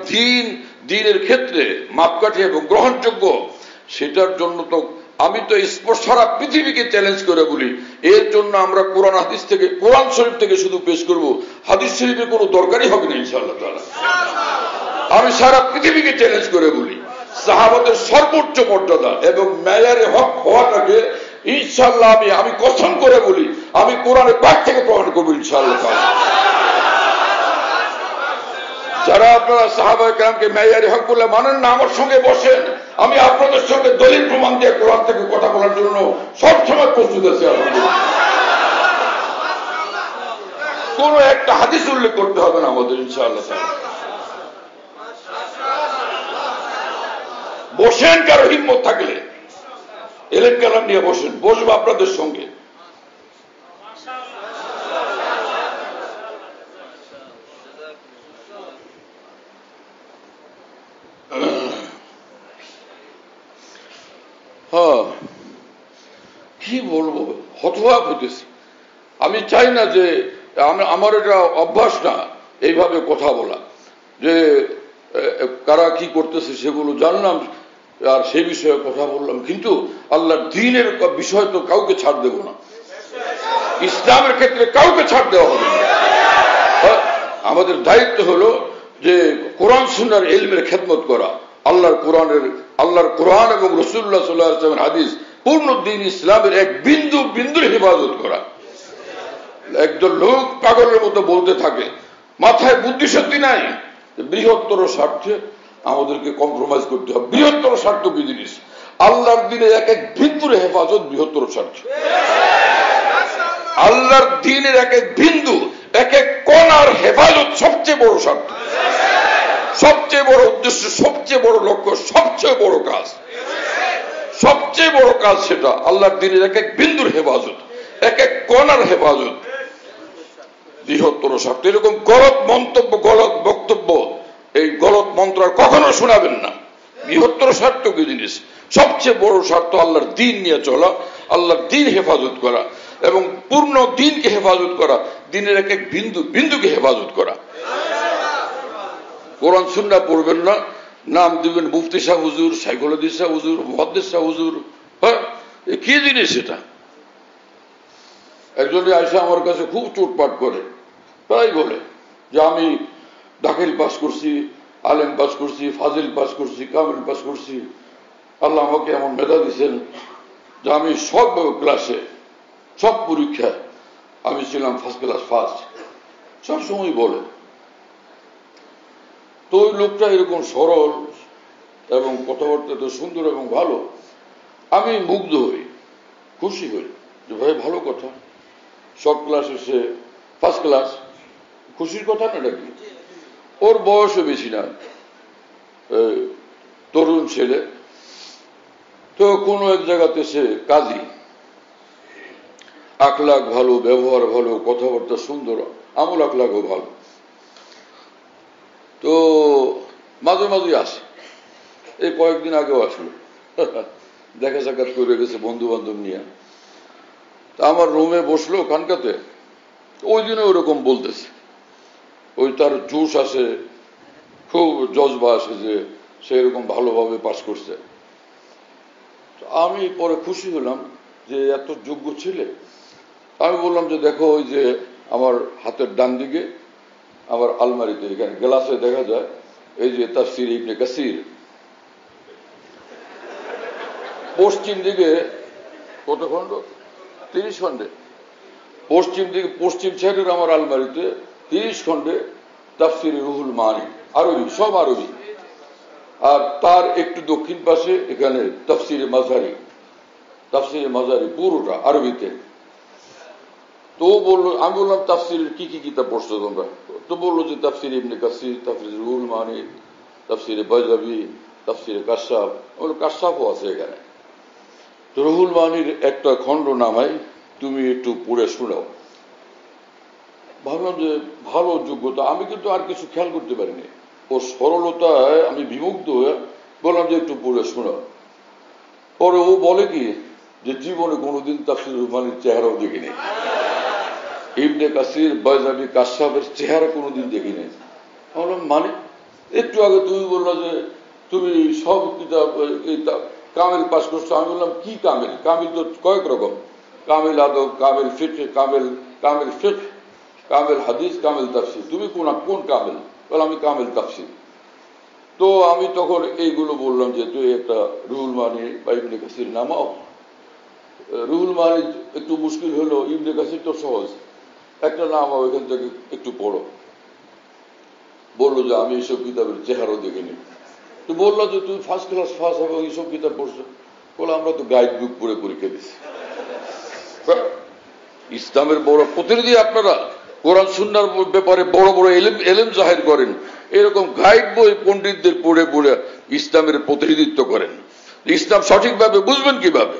দ্বীনের ক্ষেত্রে মাপকাঠি এবং গ্রহণযোগ্য, সেটার জন্য তো আমি তো সারা পৃথিবীকে চ্যালেঞ্জ করে বলি, এর জন্য আমরা কোরআন হাদিস থেকে, কোরআন শরীফ থেকে শুধু পেশ করব, হাদিস শরীফের কোনো দরকারই হবে না ইনশাআল্লাহ তাআলা। আমি সারা পৃথিবীকে চ্যালেঞ্জ করে বলি, সাহাবাদের সর্বোচ্চ মর্যাদা এবং মেয়ারে হক হওয়াটাকে ইনশাআল্লাহ আমি কসম করে বলি, আমি কোরআনের পাক থেকে প্রমাণ করবো ইনশাআল্লাহ তাআলা। যারা আপনারা সাহাবায়ে কেরামকে মেয়ারে হক বলে মানেন না, আমার সঙ্গে বসেন, আমি আপনাদের সঙ্গে দলিল প্রমাণ দিয়ে কোরআন থেকে কথা বলার জন্য সবসময় প্রস্তুত আছি। কোন একটা হাদিস উল্লেখ করতে হবে না আমাদের ইনশাআল্লাহ তাআলা। বসেন, কারো হিম্মত থাকলে এলেম কালাম নিয়ে বসেন, বসবো আপনাদের সঙ্গে। হ্যাঁ, কি বলবো, হতবাক হইতেছি। আমি চাই না যে, আমার এটা অভ্যাস না এইভাবে কথা বলা, যে কারা কি করতেছে সেগুলো জানলাম আর সে বিষয়ে কথা বললাম, কিন্তু আল্লাহর দ্বীনের বিষয় তো কাউকে ছাড় দেব না, ইসলামের ক্ষেত্রে কাউকে ছাড় দেওয়া হবে না। আমাদের দায়িত্ব হলো যে কোরআন সুন্নাহর ইলমের খেদমত করা, আল্লাহর কোরআন এবং রাসূলুল্লাহ সাল্লাল্লাহু আলাইহি ওয়াসাল্লামের হাদিস, পূর্ণ দ্বীন ইসলামের এক বিন্দুর হেফাজত করা। একজন লোক পাগলের মতো বলতে থাকে, মাথায় বুদ্ধিশক্তি নাই, বৃহত্তর স্বার্থে আমাদেরকে কম্প্রোমাইজ করতে হবে। বৃহত্তর স্বার্থ কি জিনিস? আল্লাহর দ্বীনের এক বিন্দুর হেফাজত বৃহত্তর স্বার্থ। আল্লাহর দ্বীনের এক বিন্দু, এক কণার হেফাজত সবচেয়ে বড় স্বার্থ, সবচেয়ে বড় উদ্দেশ্য, সবচেয়ে বড় লক্ষ্য, সবচেয়ে বড় কাজ, সবচেয়ে বড় কাজ সেটা আল্লাহর দ্বীনের এক বিন্দুর হেফাজত, এক কণার হেফাজত, বৃহত্তর স্বার্থ। এরকম গলত মন্তব্য, গলত বক্তব্য, এই গলত মন্ত্র আর কখনো শোনাবেন না। বৃহত্তর স্বার্থ কি জিনিস? সবচেয়ে বড় স্বার্থ আল্লাহর দ্বীন নিয়ে চলা, আল্লাহর দ্বীন হেফাজত করা এবং পূর্ণ দ্বীনকে হেফাজত করা, দ্বীনের এক বিন্দুকে হেফাজত করা। কোরআন সুন্নাহ পড়বেন না, নাম দিবেন মুফতি শাহ হুজুর, শাইখুল হাদিস শাহ হুজুর, মুহাদ্দিস শাহ হুজুর। হ্যাঁ, কি জিনিস এটা? একজনে আয়সা আমার কাছে খুব চোটপাট করে, প্রায় বলে যে আমি দাখিল পাস করছি, আলেম পাস করছি, ফাজিল পাস করছি, কামিল পাস করছি, আল্লাহ আমাকে এমন মেধা দিচ্ছেন যে আমি সব ক্লাসে, সব পরীক্ষায় আমি ছিলাম ফার্স্ট ক্লাস ফার্স্ট, সবসময় বলে। তো ওই লোকটা এরকম সরল এবং কথাবার্তা তো সুন্দর এবং ভালো, আমি মুগ্ধ হই, খুশি হই যে ভাই ভালো কথা, সব ক্লাসে সে ফার্স্ট ক্লাস, খুশির কথা না নাকি? ওর বয়সও বেশি না, তরুণ ছেলে। তো কোনো এক জায়গাতে সে কাজী, আখলাক ভালো, ব্যবহার ভালো, কথাবার্তা সুন্দর, আমল আখলাকও ভালো। তো মাঝে মাঝে আসে, এই কয়েকদিন আগেও আসলো, দেখা সাক্ষাৎ করে গেছে বন্ধু বান্ধব নিয়ে। তা আমার রুমে বসলো কানকাতে, ওই দিনে ওরকম বলতেছে, ওই তার জোশ আসে, খুব জজবা আসে যে সে এরকম ভালোভাবে পাস করছে। আমি পরে খুশি হলাম যে এত যোগ্য ছেলে। আমি বললাম যে দেখো, ওই যে আমার হাতের ডান দিকে আমার আলমারিতে, এখানে গ্লাসে দেখা যায় এই যে তাফসীর ইবনে কাসির, পশ্চিম দিকে কত খণ্ড? 30 খণ্ডে। পশ্চিম দিকে, পশ্চিম সাইডের আমার আলমারিতে 30 খণ্ডে তাফসীর রুহুল মানি, আরবি, সব আরবি। আর তার একটু দক্ষিণ পাশে এখানে তাফসীরে মাজারি পুরোটা আরবিতে। তো বললো, আমি বললাম তাফসীরের কি কি কিতাব পড়ছো তোমরা? তো বললো যে তাফসীর ইবনে কাসির, তাফসীর রুহুল মানি, তাফসীরে বাইজাবি, তাফসীরে কাশাফ। বললো কাশাফও আছে এখানে। রুহুল মানির একটা খণ্ড নামাই, তুমি একটু পড়ে শোনাও। ভাবলাম যে ভালো যোগ্যতা, আমি কিন্তু আর কিছু খেয়াল করতে পারিনি। ওর সরলতায় আমি বিমুগ্ধ হয়ে বললাম যে একটু পড়ে শোনাও। পরে ও বলে কি যে জীবনে কোনোদিন তাফসীর রুহুল মানির চেহারাও দেখিনি, ইবনে কাসির, বাইজাবি, কাশাফের চেহারা কোনোদিন দেখিনি। বললাম মানে একটু আগে তুমি বললা যে তুমি সব কিতাব কামেল পাস করছো। আমি বললাম কি কামেল? কামিল তো কয়েক রকম, কামেল আদব, কামেল ফিকহ, কামেল ফিকহ, কামেল হাদিস, কামেল তাফসীর। তুমি কোন কামেল? বলে আমি কামেল তাফসীর। তো আমি তখন এইগুলো বললাম যে তুই একটা রুহুল মানি বা ইবনে কাসির নামাও। রুহুল মানি একটু মুশকিল হলো, ইবনে কাসির তো সহজ, একটা নামাও, এখান থেকে একটু পড়ো। বললো যে আমি এইসব কিতাবের চেহারাও দেখিনি। তো বললো যে তুমি ফার্স্ট ক্লাস পাস হবে, এইসব কিতাব পড়ছো। বলে আমরা তো গাইড বুক পড়ে পরীক্ষা দিচ্ছি। ইসলামের বড় প্রতিনিধি আপনারা, কোরআন সুন্নাহর ব্যাপারে বড় বড় এলেম জাহির করেন, এরকম গাইড বই পণ্ডিতদের পড়ে পড়ে ইসলামের প্রতিনিধিত্ব করেন। ইসলাম সঠিকভাবে বুঝবেন কিভাবে?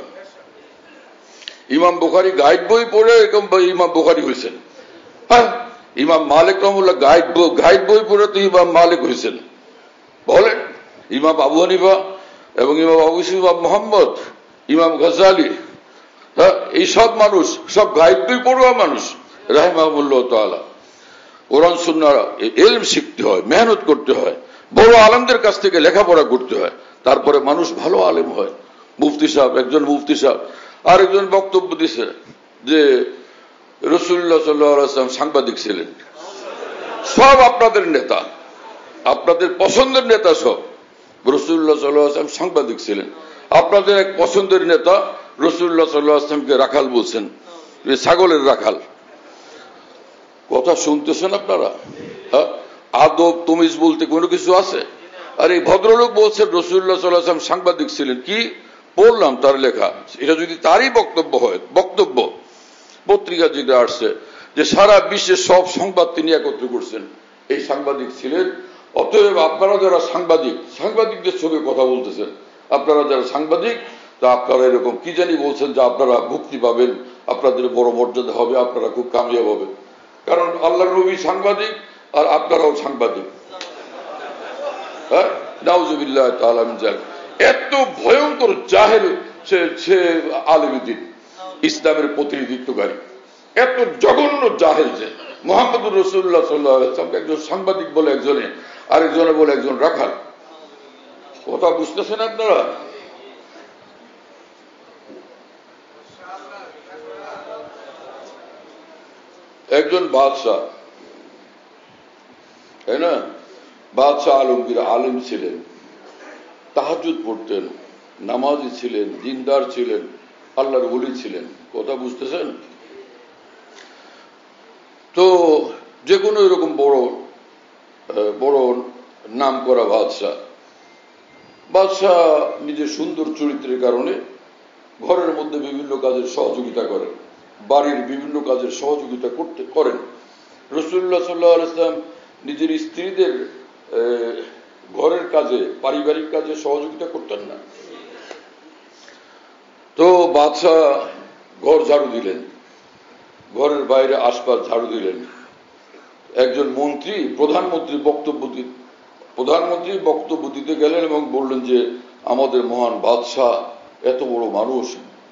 ইমাম বুখারী গাইড বই পড়ে এরকম ইমাম বুখারী হয়েছেন। হ্যাঁ, ইমাম মালিক রহমতুল্লাহ গাইড বই পড়ে তো ইমাম মালিক হয়েছেন। বলেন, ইমাম আবু হানিফা এবং ইমাম আবু ইউসুফ মুহাম্মদ, ইমাম গাজ্জালী, হ্যাঁ, এই সব মানুষ সব গাইড বই পড়ুয়া মানুষ রাহিমাহুল্লাহ তাআলা। কোরআন সুন্নাহ ইলম শিখতে হয়, মেহনত করতে হয়, বড় আলেমদের কাছ থেকে লেখাপড়া করতে হয়, তারপরে মানুষ ভালো আলেম হয়। মুফতি সাহেব, একজন মুফতি সাহেব আরেকজন বক্তব্য দিছে যে রাসূলুল্লাহ সাল্লাল্লাহু আলাইহি ওয়াসাল্লাম সাংবাদিক ছিলেন। সব আপনাদের নেতা, আপনাদের পছন্দের নেতা সব। রাসূলুল্লাহ সাল্লাল্লাহু আলাইহি ওয়াসাল্লাম সাংবাদিক ছিলেন। আপনাদের এক পছন্দের নেতা রাসূলুল্লাহ সাল্লাল্লাহু আলাইহি ওয়াসাল্লামকে রাখাল বলছেন, ছাগলের রাখাল। কথা শুনতেছেন আপনারা? আদব তমিজ বলতে কোনো কিছু আছে? আর এই ভদ্রলোক বলছেন রাসূলুল্লাহ সাল্লাল্লাহু আলাইহি ওয়াসাল্লাম সাংবাদিক ছিলেন। কি বললাম তার লেখা, এটা যদি তারই বক্তব্য হয়, বক্তব্য পত্রিকা যেটা আসছে যে সারা বিশ্বের সব সংবাদ তিনি একত্র করছেন, এই সাংবাদিক ছিলেন। অতএব আপনারা যারা সাংবাদিক, সাংবাদিকদের সঙ্গে কথা বলতেছেন, আপনারা যারা সাংবাদিক, তা আপনারা এরকম কি জানি বলছেন যে আপনারা মুক্তি পাবেন, আপনাদের বড় মর্যাদা হবে, আপনারা খুব কামিয়াব হবেন। কারণ আল্লাহর নবী সাংবাদিক আর আপনারাও সাংবাদিক। হ্যাঁ, নাউজুবিল্লাহ তাআলা মিন যালিক। এত ভয়ঙ্কর জাহেল সে আলেমে দ্বীন, ইসলামের প্রতিনিধিত্বকারী, এত জঘন্য জাহেল যে মুহাম্মদুর রাসূলুল্লাহ সাল্লাল্লাহু আলাইহি ওয়াসাল্লাম একজন সাংবাদিক বলে একজনে, আরেকজনে বলে একজন রাখাল। কথা বুঝতেছেন আপনারা? একজন বাদশাহ, তাই না, বাদশাহ আলমগীর আলেম ছিলেন, তাহাজ্জুদ পড়তেন, নামাজি ছিলেন, দিনদার ছিলেন, আল্লাহর ওলি ছিলেন। কথা বুঝতেছেন? তো যে কোনো এরকম বড় বড় নাম করা বাদশাহ নিজের সুন্দর চরিত্রের কারণে ঘরের মধ্যে বিভিন্ন কাজের সহযোগিতা করেন, বাড়ির বিভিন্ন কাজের সহযোগিতা করেন। রাসূলুল্লাহ সাল্লাল্লাহু আলাইহি ওয়াসাল্লাম নিজের স্ত্রীদের ঘরের কাজে, পারিবারিক কাজে সহযোগিতা করতেন না। তো বাদশাহ ঘর ঝাড়ু দিলেন, ঘরের বাইরে আশপাশ ঝাড়ু দিলেন। একজন মন্ত্রী প্রধানমন্ত্রী বক্তব্য দিতে গেলেন এবং বললেন যে আমাদের মহান বাদশাহ এত বড় মানুষ,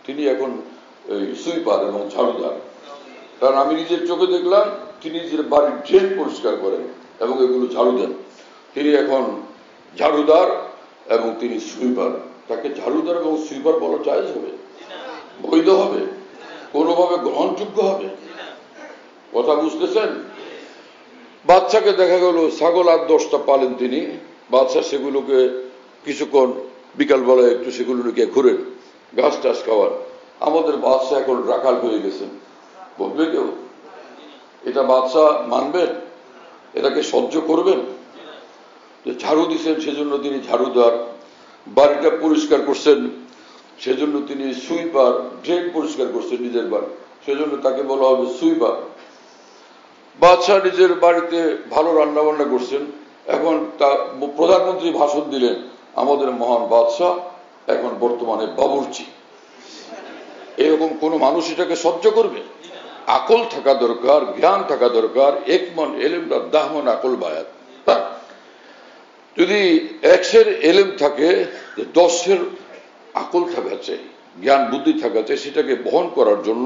তিনি এখন সুইপার এবং ঝাড়ুদার। কারণ আমি নিজের চোখে দেখলাম তিনি নিজের বাড়ির ড্রেন পরিষ্কার করেন এবং এগুলো ঝাড়ু দেন। তিনি এখন ঝাড়ুদার এবং তিনি সুইপার। তাকে ঝাড়ুদার এবং সুইপার বলা জায়েজ হবে? বৈধ হবে? কোনোভাবে গ্রহণযোগ্য হবে? কথা বুঝতেছেন? বাচ্চাকে দেখা গেল ছাগল 8-10টা পালেন তিনি। বাচ্চা সেগুলোকে কিছুক্ষণ বিকালবেলায় একটু সেগুলো নিয়ে ঘুরেন, ঘাস টাস খাওয়ার। আমাদের বাচ্চা এখন রাখাল হয়ে গেছেন, বলবে কেউ? এটা বাচ্চা মানবেন? এটাকে সহ্য করবেন? ঝাড়ু দিচ্ছেন সেজন্য তিনি ঝাড়ুদার, বাড়িটা পরিষ্কার করছেন সেজন্য তিনি সুইপার, ড্রেন পরিষ্কার করছেন নিজের বাড়ি, সেজন্য তাকে বলা হবে সুইপার। বাদশাহ নিজের বাড়িতে ভালো রান্না বান্না করছেন, এখন তা প্রধানমন্ত্রী ভাষণ দিলেন, আমাদের মহান বাদশাহ এখন বর্তমানে বাবুর্চি। এরকম কোন মানুষ এটাকে সহ্য করবে? আকল থাকা দরকার, জ্ঞান থাকা দরকার। এক মন এলেম বা 10 মন আকল বায়াত। যদি 100 এলেম থাকে, 10 আকল থাকা চাই, জ্ঞান বুদ্ধি থাকা চাই, সেটাকে বহন করার জন্য,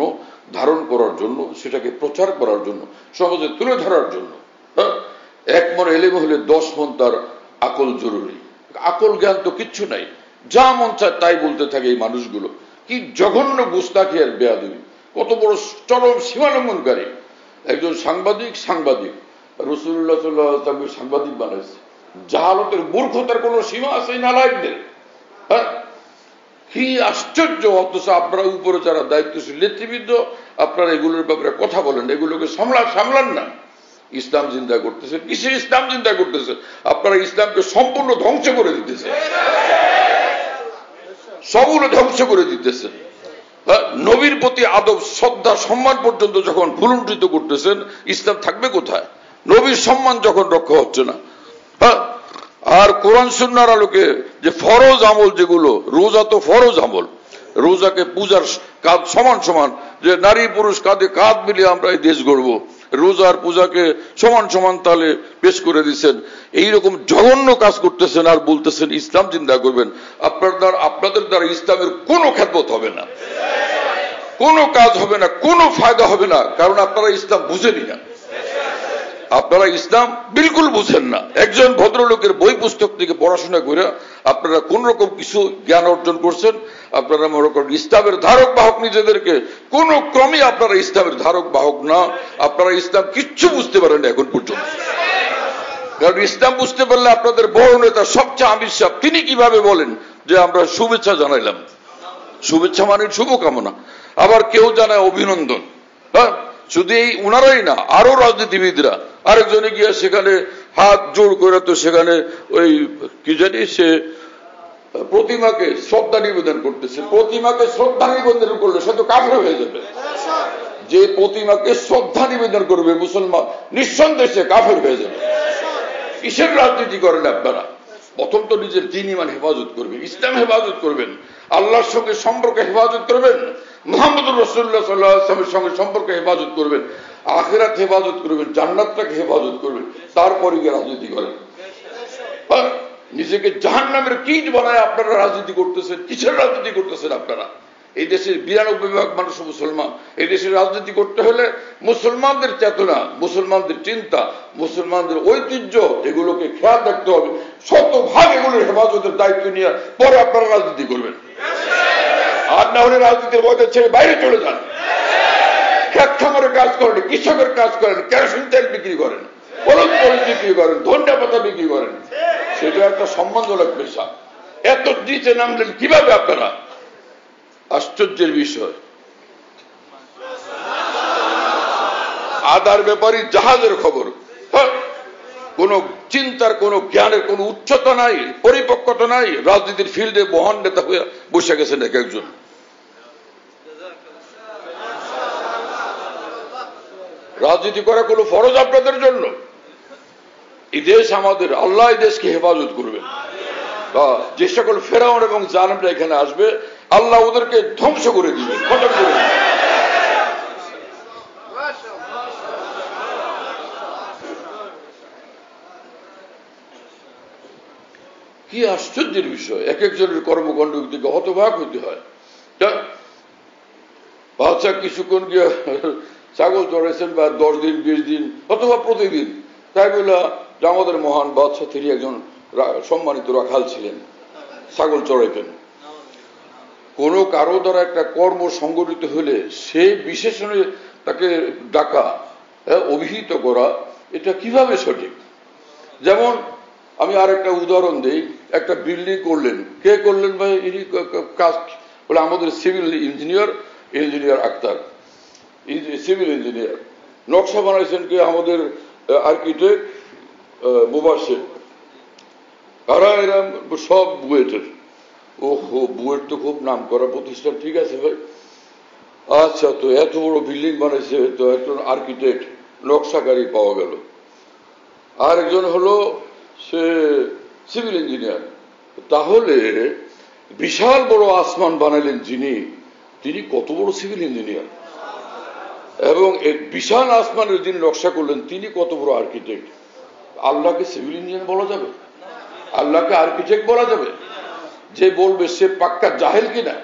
ধারণ করার জন্য, সেটাকে প্রচার করার জন্য, সমাজে তুলে ধরার জন্য। 1 মন এলেম হলে 10 মন তার আকল জরুরি। আকল জ্ঞান তো কিচ্ছু নাই, যা মন চায় তাই বলতে থাকে এই মানুষগুলো। কি জঘন্য গুস্তাখি আর বেয়াদবি, কত বড় চরম সীমালঙ্ঘনকারী। একজন সাংবাদিক রাসূলুল্লাহ সাল্লাল্লাহু আলাইহি ওয়াসাল্লাম সাংবাদিক বানাইছে। জাহালতের মূর্খতার কোন সীমা আছে নালায়েকদের? কি আশ্চর্য! অথচ আপনারা উপরে যারা দায়িত্বশীল নেতৃবৃন্দ, আপনারা এগুলোর ব্যাপারে কথা বলেন, এগুলোকে সামলান না। ইসলাম জিন্দা করতেছে, কিসের ইসলাম জিন্দা করতেছে? আপনারা ইসলামকে সম্পূর্ণ ধ্বংস করে দিতেছেন, সবগুলো ধ্বংস করে দিতেছেন। নবীর প্রতি আদব, শ্রদ্ধা, সম্মান পর্যন্ত যখন ভুলুণ্ঠিত করতেছেন, ইসলাম থাকবে কোথায়? নবীর সম্মান যখন রক্ষা হচ্ছে না। আর কোরআন সুন্নাহর আলোকে যে ফরজ আমল, যেগুলো রোজা তো ফরজ আমল, রোজাকে পূজার কাজ সমান সমান, যে নারী পুরুষ কাঁধে কাঁধ মিলিয়ে আমরা এই দেশ গড়ব, রোজার পূজাকে সমান সমান তাহলে পেশ করে দিচ্ছেন। এইরকম জঘন্য কাজ করতেছেন আর বলতেছেন ইসলাম জিন্দা করবেন। আপনাদের দ্বারা ইসলামের কোনো খেদমত হবে না, কোনো কাজ হবে না, কোনো ফায়দা হবে না, কারণ আপনারা ইসলাম বুঝেনি না। আপনারা ইসলাম বিলকুল বুঝেন না। একজন ভদ্রলোকের বই পুস্তক থেকে পড়াশোনা করে আপনারা কোন রকম কিছু জ্ঞান অর্জন করছেন। আপনারা মনে করেন ইসলামের ধারক বাহক নিজেদেরকে, কোন ক্রমে আপনারা ইসলামের ধারক বাহক না। আপনারা ইসলাম কিচ্ছু বুঝতে পারেন এখন পর্যন্ত। কারণ ইসলাম বুঝতে পারলে আপনাদের বড় নেতা সবচেয়ে আমির সাহেব, তিনি কিভাবে বলেন যে আমরা শুভেচ্ছা জানাইলাম? শুভেচ্ছা মানে শুভকামনা, আবার কেউ জানায় অভিনন্দন। শুধু এই উনারাই না, আরো রাজনীতিবিদরা আরেকজনে গিয়ে সেখানে হাত জোড় করে, তো সেখানে ওই কি জানি সে প্রতিমাকে শ্রদ্ধা নিবেদন করতেছে। প্রতিমাকে শ্রদ্ধা নিবেদন করলে সে তো কাফের হয়ে যাবে। যে প্রতিমাকে শ্রদ্ধা নিবেদন করবে মুসলমান, নিঃসন্দেহে কাফের হয়ে যাবে। কিসের রাজনীতি করেন আপনারা? প্রথম তো নিজের দ্বীন ঈমান হেফাজত করবেন, ইসলাম হেফাজত করবেন, আল্লাহর সঙ্গে সম্পর্ক হেফাজত করবেন, মুহাম্মদুর রাসূলুল্লাহ সাল্লাল্লাহু আলাইহি ওয়াসাল্লামের সঙ্গে সম্পর্ক হেফাজত করবেন, আখিরাত হেফাজত করবেন, জান্নাতটাকে হেফাজত করবেন, তারপরে গিয়ে রাজনীতি করেন। নিজেকে জাহান্নামের কীট বানায় আপনারা রাজনীতি করতেছেন। কিসের রাজনীতি করতেছেন আপনারা? এই দেশের 92% মানুষ মুসলমান। এই দেশের রাজনীতি করতে হলে মুসলমানদের চেতনা, মুসলমানদের চিন্তা, মুসলমানদের ঐতিহ্য, এগুলোকে খেয়াল রাখতে হবে। শতভাগ এগুলোর হেফাজতের দায়িত্ব নিয়ে পরে আপনারা রাজনীতি করবেন। আর না হলে রাজনীতির মধ্যে ছেড়ে বাইরে চলে যান। খেত খামারের কাজ করেন, কৃষকের কাজ করেন, কেরোসিন তেল বিক্রি করেন, পলক বিক্রি করেন, ধনিয়া পাতা বিক্রি করেন। সেটা একটা সম্মানজনক পেশা। এত নিচে নামলেন কিভাবে আপনারা? আশ্চর্যের বিষয়। আদার ব্যাপারে জাহাজের খবর, কোন চিন্তার, কোন জ্ঞানের কোন উচ্চতা নাই, পরিপক্কতা নাই। রাজনীতির ফিল্ডে মহান নেতা হয়ে বসে গেছেন এক একজন। রাজনীতি করা কোনো ফরজ আপনাদের জন্য? এই দেশ আমাদের, আল্লাহ এই দেশকে হেফাজত করবেন। যে সকল ফেরাউন এবং জালেমরা এখানে আসবে, আল্লাহ ওদেরকে ধ্বংস করে দিবেন, খতম করে দিবেন। কি আশ্চর্যের বিষয়! এক একজনের কর্মকাণ্ড থেকে হতবাক হতে হয়। বাদশা কিছুক্ষণ গিয়ে ছাগল চড়াইছেন, বা 10 দিন 20 দিন অথবা প্রতিদিন, তাই বলে আমাদের মহান বাদশা তিনি একজন সম্মানিত রাখাল ছিলেন, ছাগল চড়াইতেন। কোন কারো দ্বারা একটা কর্ম সংগঠিত হলে সেই বিশেষণে তাকে ডাকা, অভিহিত করা, এটা কিভাবে সঠিক? যেমন আমি আর একটা উদাহরণ দিই। একটা বিল্ডিং করলেন, কে করলেন ভাই? ইনি কাজ বলে আমাদের civil engineer Akhtar, civil engineer. নকশা বানাইছেন কে? আমাদের আর্কিটেক্ট মুবাশশির। আর এরা সব বুয়েটের। ওহো, বুয়েট তো খুব নাম করা প্রতিষ্ঠান, ঠিক আছে ভাই। আচ্ছা, তো এত বড় বিল্ডিং বানাইছে, তো একজন আর্কিটেক্ট নকশাকারী পাওয়া গেল। আর একজন হলো সে সিভিল ইঞ্জিনিয়ার। তাহলে বিশাল বড় আসমান বানাইলেন যিনি, তিনি কত বড় সিভিল ইঞ্জিনিয়ার, এবং এক বিশাল আসমানের যিনি নকশা করলেন তিনি কত বড় আর্কিটেক্ট। আল্লাহকে সিভিল ইঞ্জিনিয়ার বলা যাবে? আল্লাহকে আর্কিটেক্ট বলা যাবে? যে বলবে সে পাক্কা জাহেল কিনা।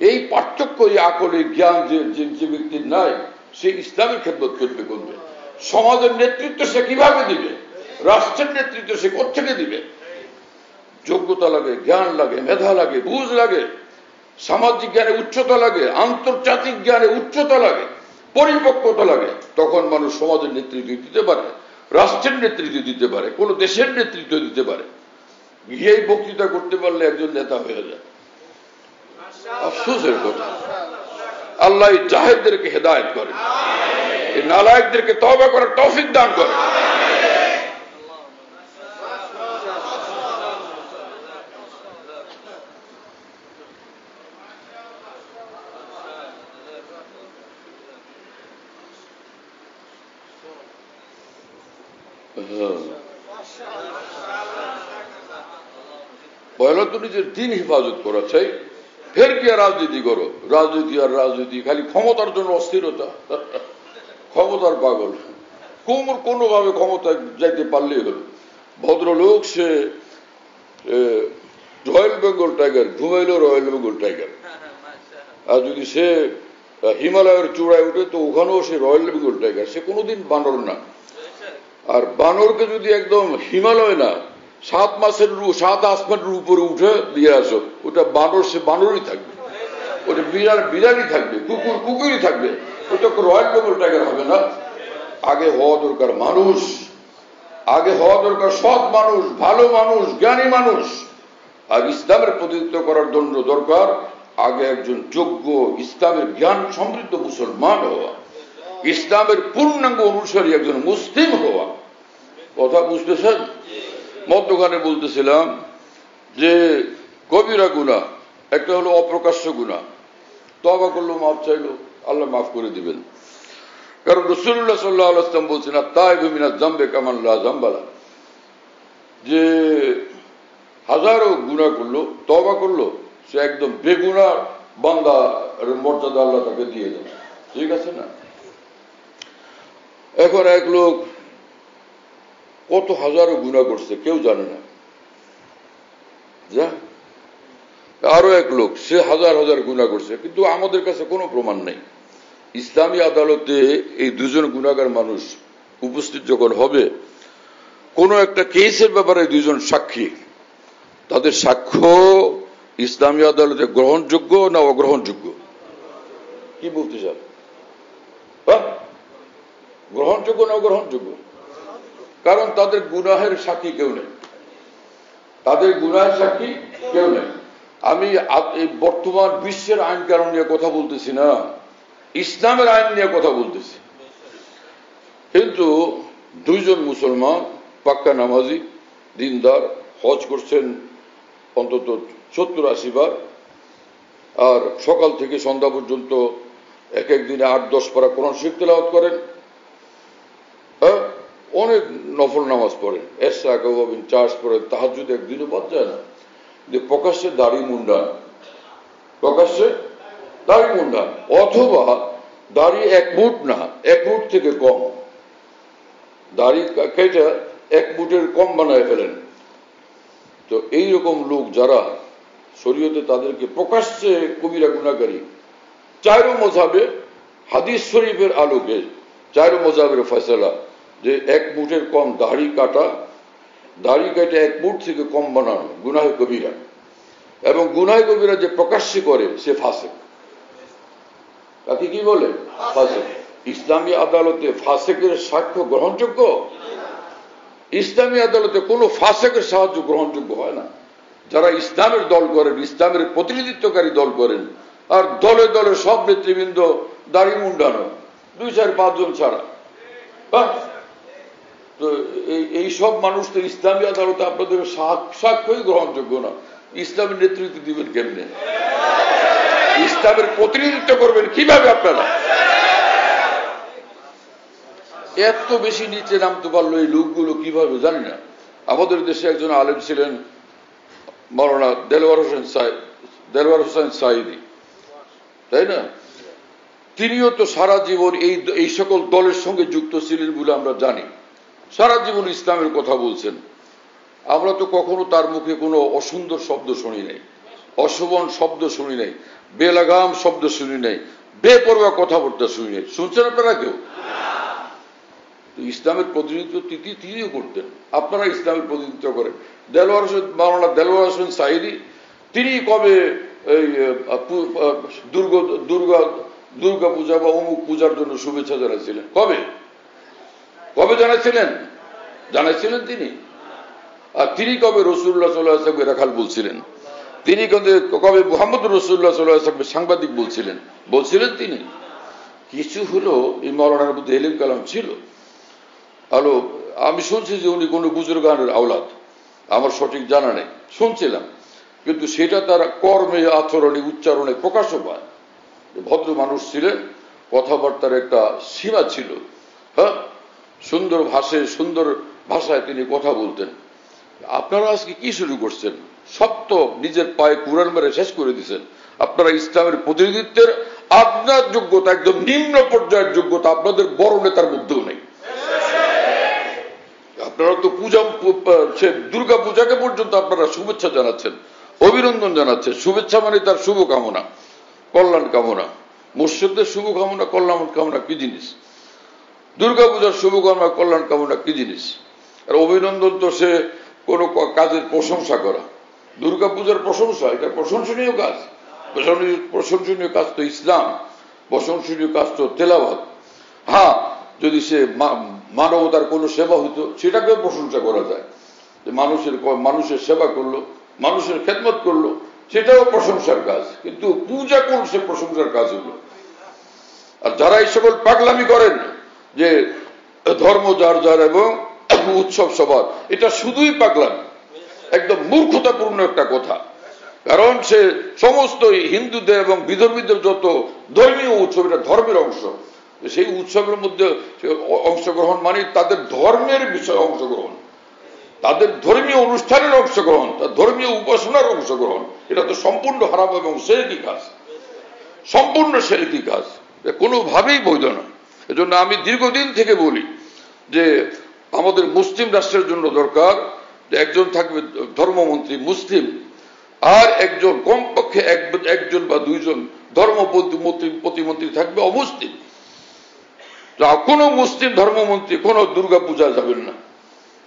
এই পার্থক্য, এই আকলে জ্ঞান যে ব্যক্তির নাই, সে ইসলামের খেদমত করবে করবে। সমাজের নেতৃত্ব সে কিভাবে দিবে? রাষ্ট্রের নেতৃত্ব সে কোথেকে দিবে? যোগ্যতা লাগে, জ্ঞান লাগে, মেধা লাগে, বুঝ লাগে, সামাজিক জ্ঞানে উচ্চতা লাগে, আন্তর্জাতিক জ্ঞানে উচ্চতা লাগে, পরিপক্কতা লাগে। তখন মানুষ সমাজের নেতৃত্ব দিতে পারে, রাষ্ট্রের নেতৃত্ব দিতে পারে, কোন দেশের নেতৃত্ব দিতে পারে। গিয়েই বক্তৃতা করতে পারলে একজন নেতা হয়ে যায়। আফসোসের কথা। আল্লাহ জাহেদদেরকে হেদায়েত করে, এই নালায়েকদেরকে তওবা করার তৌফিক দান করে। পয়লা তো নিজের দিন হেফাজত করা চাই, ফের কি আর রাজনীতি করো? রাজনীতি আর রাজনীতি, খালি ক্ষমতার জন্য অস্থিরতা, ক্ষমতার পাগল। কোনোভাবে ক্ষমতায় যাইতে পারলেই হলো। ভদ্রলোক সে রয়্যাল বেঙ্গল টাইগার, ঘুমাইল রয়্যাল বেঙ্গল টাইগার। আর যদি সে হিমালয়ের চূড়ায় উঠে তো ওখানেও সে রয়্যাল বেঙ্গল টাইগার, সে কোনোদিন বানর না। আর বানরকে যদি একদম হিমালয় না, 7 আসমানের উপরে উঠে দিয়ে আসো, ওটা বানর, সে বানরই থাকবে। ওটা বিড়ালই থাকবে, কুকুরই থাকবে। ওটা রয়্যাল বেঙ্গল টাইগার হবে না। আগে হওয়া দরকার মানুষ, আগে হওয়া দরকার সৎ মানুষ, ভালো মানুষ, জ্ঞানী মানুষ। আর ইসলামের প্রতিনিধিত্ব করার জন্য দরকার আগে একজন যোগ্য ইসলামের জ্ঞান সমৃদ্ধ মুসলমান হওয়া, ইসলামের পূর্ণাঙ্গ অনুসারী একজন মুসলিম হওয়া। কথা বুঝতেছেন? মধ্যখানে বলতেছিলাম যে কবিরা গুনাহ, একটা হলো অপ্রকাশ্য গুনাহ, তওবা করলো, মাফ চাইলো, আল্লাহ মাফ করে দিবেন। কারণ রাসূলুল্লাহ সাল্লাল্লাহু আলাইহি ওয়াসাল্লাম বলছেন, আত-তাইবু মিনাজ যামবি কামান লা যামবা লা, যে হাজারো গুনাহ করলো, তওবা করলো, সে একদম বেগুনাহ বান্দার মর্যাদা আল্লাহ তাকে দিয়ে দেন। ঠিক আছে না? এখন এক লোক কত হাজারো গুনাহ করছে কেউ জানে না, যা আরো এক লোক সে হাজার হাজার গুনাহ করছে, কিন্তু আমাদের কাছে কোনো প্রমাণ নেই। ইসলামী আদালতে এই দুজন গুনাহগার মানুষ উপস্থিত যখন হবে, কোন একটা কেসের ব্যাপারে দুজন সাক্ষী, তাদের সাক্ষ্য ইসলামী আদালতে গ্রহণযোগ্য না অগ্রহণযোগ্য? কি বলতে চান? গ্রহণযোগ্য না অগ্রহণযোগ্য? কারণ তাদের গুনাহের সাক্ষী কেউ নেই, তাদের গুনাহের সাক্ষী কেউ নেই। আমি এই বর্তমান বিশ্বের আইন কানুন নিয়ে কথা বলতেছি না, ইসলামের আইন নিয়ে কথা বলতেছি। কিন্তু দুইজন মুসলমান, পাক্কা নামাজি, দিনদার, হজ করছেন অন্তত 70-80 বার, আর সকাল থেকে সন্ধ্যা পর্যন্ত এক এক দিনে 8-10 পারা কোরআন শরীফ তেলাওয়াত করেন, অনেক নফল নামাজ পড়েন, এশা কাওয়াবিন চার্জ পড়েন, তাহাজ্জুদ একদিনও বাদ যায় না। প্রকাশ্যে দাড়ি মুন্ডান, প্রকাশ্যে দাড়ি মুন্ডান, অথবা দাড়ি 1 মুঠ না, 1 মুঠ থেকে কম, দাড়ি কেটে 1 মুঠের কম বানায় ফেলেন। তো এইরকম লোক যারা শরীয়তে তাদেরকে প্রকাশ্যে কবিরা গুনাহগারী, 4 মযহাবে হাদিস শরীফের আলোকে 4 মযহাবের ফয়সালা যে 1 মুঠের কম দাড়ি কাটা, দাড়ি কেটে 1 মুঠ থেকে কম বানানো গুনাহে কবিরা, এবং গুনাহে কবিরা যে প্রকাশ্যে করে সে ফাসিক। তাকে কি বলে? ফাসিক। ইসলামী আদালতে ফাসিকের সাক্ষ্য গ্রহণযোগ্য? ইসলামী আদালতে কোনো ফাসিকের সাহায্য গ্রহণযোগ্য হয় না। যারা ইসলামের দল করেন, ইসলামের প্রতিনিধিত্বকারী দল করেন, আর দলে দলে সব নেতৃবৃন্দ দাড়ি মুন্ডানো, 2-4-5 জন ছাড়া। তো এই সব মানুষ তো ইসলামী আদালতে আপনাদের সাক্ষ্যই গ্রহণযোগ্য না। ইসলামের নেতৃত্ব দিবেন কেমনে? ইসলামের প্রতিনিধিত্ব করবেন কিভাবে আপনারা? এত বেশি নিচে নামতে পারলো এই লোকগুলো কিভাবে জানি না। আমাদের দেশে একজন আলেম ছিলেন, মাওলানা দেলওয়ার হোসেন সাঈদী। তাই না? তিনিও তো সারা জীবন এই সকল দলের সঙ্গে যুক্ত ছিলেন বলে আমরা জানি। সারা জীবন ইসলামের কথা বলছেন। আমরা তো কখনো তার মুখে কোনো অসুন্দর শব্দ শুনি নাই, অশোভন শব্দ শুনি নাই, বেলাগাম শব্দ শুনি নাই, বেপরোয়া কথাবার্তা শুনি নাই। শুনছেন আপনারা কেউ? ইসলামের প্রতিনিধিত্ব তিনিও করতেন। আপনারা ইসলামের প্রতিনিধিত্ব করেন। মাওলানা দেলোয়ার হোসেন সাঈদী তিনি কবে এই দুর্গা পূজা বা অমুক পূজার জন্য শুভেচ্ছা জানাইছিলেন? কবে জানাইছিলেন তিনি? আর তিনি কবে রাসূলুল্লাহ সাল্লাল্লাহু আলাইহি ওয়াসাল্লামকে রাখাল বলছিলেন? তিনি কবে মুহাম্মদ রাসূলুল্লাহ সাল্লাল্লাহু আলাইহি ওয়াসাল্লামকে সাংবাদিক বলছিলেন তিনি? কিছু হলো এই মাওলানার মধ্যে ইলম কালাম ছিল। আমি শুনছি যে উনি কোন বুজুর্গানের আওলাদ, আমার সঠিক জানা নেই, শুনছিলাম, কিন্তু সেটা তার কর্মে, আচরণে, উচ্চারণে প্রকাশও পায়। ভদ্র মানুষ ছিলেন, কথাবার্তার একটা সীমা ছিল। হ্যাঁ, সুন্দর ভাষায় তিনি কথা বলতেন। আপনারা আজকে কি শুরু করছেন? সব তো নিজের পায়ে কুরআন মেরে শেষ করে দিচ্ছেন। আপনারা ইসলামের প্রতিনিধিত্বের আপনার যোগ্যতা একদম নিম্ন পর্যায়ের যোগ্যতা আপনাদের বড় নেতার মধ্যেও নেই। আপনারা তো দুর্গা পূজাকে পর্যন্ত আপনারা শুভেচ্ছা জানাচ্ছেন, অভিনন্দন জানাচ্ছেন। শুভেচ্ছা মানে তার শুভকামনা, কল্যাণ কামনা। মুর্শিদদের শুভকামনা, কল্যাণ কামনা কি জিনিস? দুর্গা পূজার শুভকামনা, কল্যাণ কামনা কি জিনিস? আর অভিনন্দন তো সে কোন কাজের প্রশংসা করা। দুর্গা পূজার প্রশংসা, এটা প্রশংসনীয় কাজ। প্রশংসনীয় কাজ তো ইসলাম, প্রশংসনীয় কাজ তো তেলাওয়াত। হ্যাঁ, যদি সে মানবতার কোনো সেবা হতো সেটাকেও প্রশংসা করা যায়, যে মানুষের সেবা করলো, মানুষের খেদমত করলো, সেটাও প্রশংসার কাজ। কিন্তু পূজা কোন সে প্রশংসার কাজ হলো? আর যারা এই সকল পাগলামি করেন যে ধর্ম যার যার এবং উৎসব সবার, এটা শুধুই পাগলামি, একদম মূর্খতাপূর্ণ একটা কথা। কারণ সে সমস্ত হিন্দুদের এবং বিধর্মীদের যত ধর্মীয় উৎসব, এটা ধর্মের অংশ। সেই উৎসবের মধ্যে অংশগ্রহণ মানে তাদের ধর্মের বিষয়ে অংশগ্রহণ, তাদের ধর্মীয় অনুষ্ঠানের অংশগ্রহণ, তার ধর্মীয় উপাসনার অংশগ্রহণ। এটা তো সম্পূর্ণ হারাম এবং শিরকি কাজ, সম্পূর্ণ শিরকি কাজ, কোনোভাবেই বৈধ না। এজন্য আমি দীর্ঘদিন থেকে বলি যে আমাদের মুসলিম রাষ্ট্রের জন্য দরকার যে একজন থাকবে ধর্মমন্ত্রী মুসলিম, আর একজন কমপক্ষে একজন বা দুইজন ধর্ম প্রতিমন্ত্রী থাকবে অমুসলিম। কোন মুসলিম ধর্মমন্ত্রী কোন দুর্গা পূজা যাবেন না।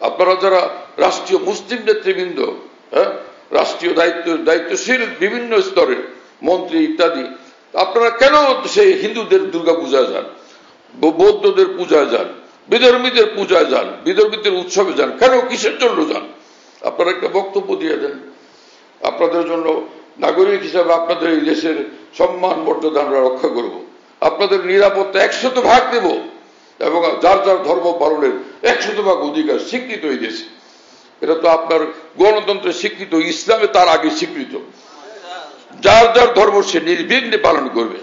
আপনারা যারা রাষ্ট্রীয় মুসলিম নেতৃবৃন্দ, রাষ্ট্রীয় দায়িত্বশীল বিভিন্ন স্তরের মন্ত্রী ইত্যাদি, আপনারা কেন সেই হিন্দুদের দুর্গা পূজায় যান, বৌদ্ধদের পূজায় যান, বিধর্মীদের পূজায় যান, বিধর্মীদের উৎসবে যান? কেন, কিসের জন্য যান? আপনারা একটা বক্তব্য দিয়ে দেন। আপনাদের জন্য নাগরিক হিসাবে আপনাদের এই দেশের সম্মান মর্যাদা আমরা রক্ষা করব, আপনাদের নিরাপত্তা 100% দেব, এবং যার যার ধর্ম পালনের 100% অধিকার স্বীকৃত এই দেশে। এটা তো আপনার গণতন্ত্রের স্বীকৃত, ইসলামে তার আগে স্বীকৃত। যার যার ধর্ম সে নির্বিঘ্নে পালন করবে,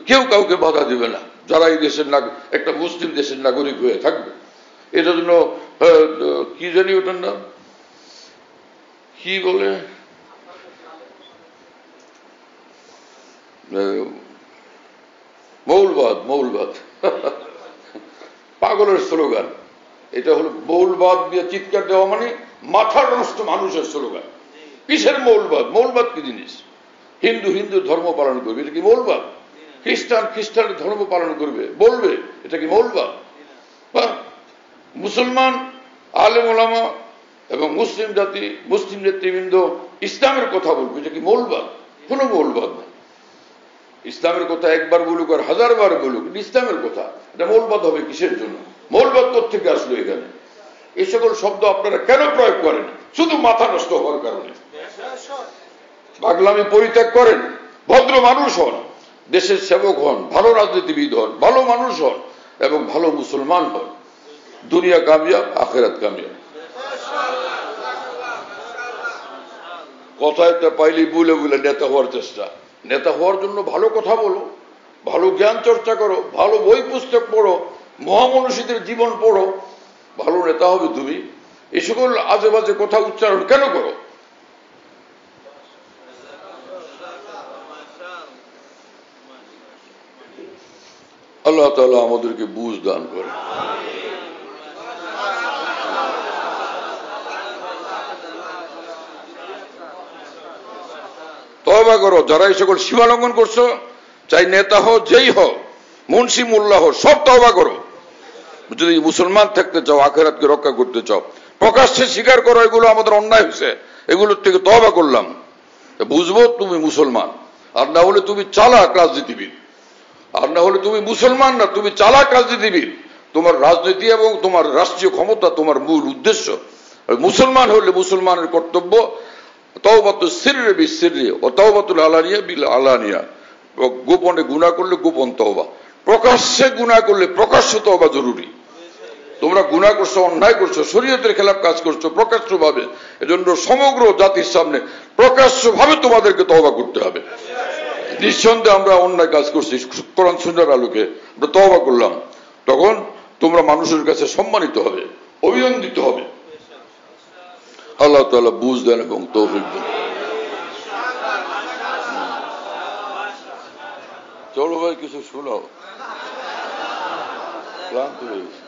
কেউ কাউকে বাধা দেবে না, যারা এই দেশের একটা মুসলিম দেশের নাগরিক হয়ে থাকবে। এটার জন্য কি জানি ওটার নাম কি বলে, মৌলবাদ পাগলের স্লোগান। এটা হলো মৌলবাদ দিয়ে চিৎকার দেওয়া মানে মাথার নষ্ট মানুষের স্লোগান। কিসের মৌলবাদ? মৌলবাদ কি জিনিস? হিন্দু ধর্ম পালন করবে, এটা কি মৌলবাদ? খ্রিস্টান ধর্ম পালন করবে, বলবে, এটা কি মৌলবাদ? মুসলমান আলেম ওলামা এবং মুসলিম জাতি, মুসলিম নেতৃবৃন্দ ইসলামের কথা বলবে, এটা কি মৌলবাদ? কোনো মৌলবাদ না। ইসলামের কথা একবার বলুক আর 1000 বার বলুক, ইসলামের কথা, এটা মৌলবাদ হবে কিসের জন্য? মৌলবাদ কোত্থেকে আসলো এখানে? এই সকল শব্দ আপনারা কেন প্রয়োগ করেন? শুধু মাথা নষ্ট হওয়ার কারণে। পাগলামি পরিত্যাগ করেন, ভদ্র মানুষ হন, দেশের সেবক হন, ভালো রাজনীতিবিদ হন, ভালো মানুষ হন এবং ভালো মুসলমান হন। দুনিয়া কামিয়াব, আখিরাত কামিয়াব। কথায় পাইলেই বুলে নেতা হওয়ার চেষ্টা। নেতা হওয়ার জন্য ভালো কথা বলো, ভালো জ্ঞান চর্চা করো, ভালো বই পুস্তক পড়ো, মহামনীষীদের জীবন পড়ো, ভালো নেতা হবে তুমি। এই সকল আজে বাজে কথা উচ্চারণ কেন করো? আল্লাহ তাআলা আমাদেরকে বুঝ দান করে। তওবা করো, যারা এই সকল সীমা লঙ্ঘন করছো, চাই নেতা হও, যেই হও, মুন্সি মোল্লা হও, সব তওবা করো। যদি মুসলমান থাকতে চাও, আখিরাতকে রক্ষা করতে চাও, প্রকাশ্যে স্বীকার করো এগুলো আমাদের অন্যায় হয়েছে, এগুলোর থেকে তওবা করলাম, বুঝবো তুমি মুসলমান। আর না হলে তুমি চালাক রাজনীতিবিদ, আর না হলে তুমি মুসলমান না, তুমি চালাক রাজনীতিবিদ। তোমার রাজনীতি এবং তোমার রাষ্ট্রীয় ক্ষমতা তোমার মূল উদ্দেশ্য। মুসলমান হলে মুসলমানের কর্তব্য তাওবাতুস সিররি বিসিররি ওয়া তাওবাতুল আলানিয়া বিল আলানিয়া। গোপনে গুনাহ করলে গোপন তওবা, প্রকাশ্যে গুনাহ করলে প্রকাশ্য তওবা জরুরি। তোমরা গুনাহ করছো, অন্যায় করছো, শরীয়তের খেলাফ কাজ করছো প্রকাশ্যভাবে, এজন্য সমগ্র জাতির সামনে প্রকাশ্যভাবে তোমাদেরকে তওবা করতে হবে। নিঃসন্দেহে আমরা অন্যায় কাজ করছি, কোরআন সুন্নাহর আলোকে আমরা তওবা করলাম, তখন তোমরা মানুষের কাছে সম্মানিত হবে, অভিনন্দিত হবে। আল্লাহ তাআলা বুঝ দেন এবং তৌফিক দেন। চলো ভাই কিছু শোনাও, ক্লান্ত হয়ে গেছে।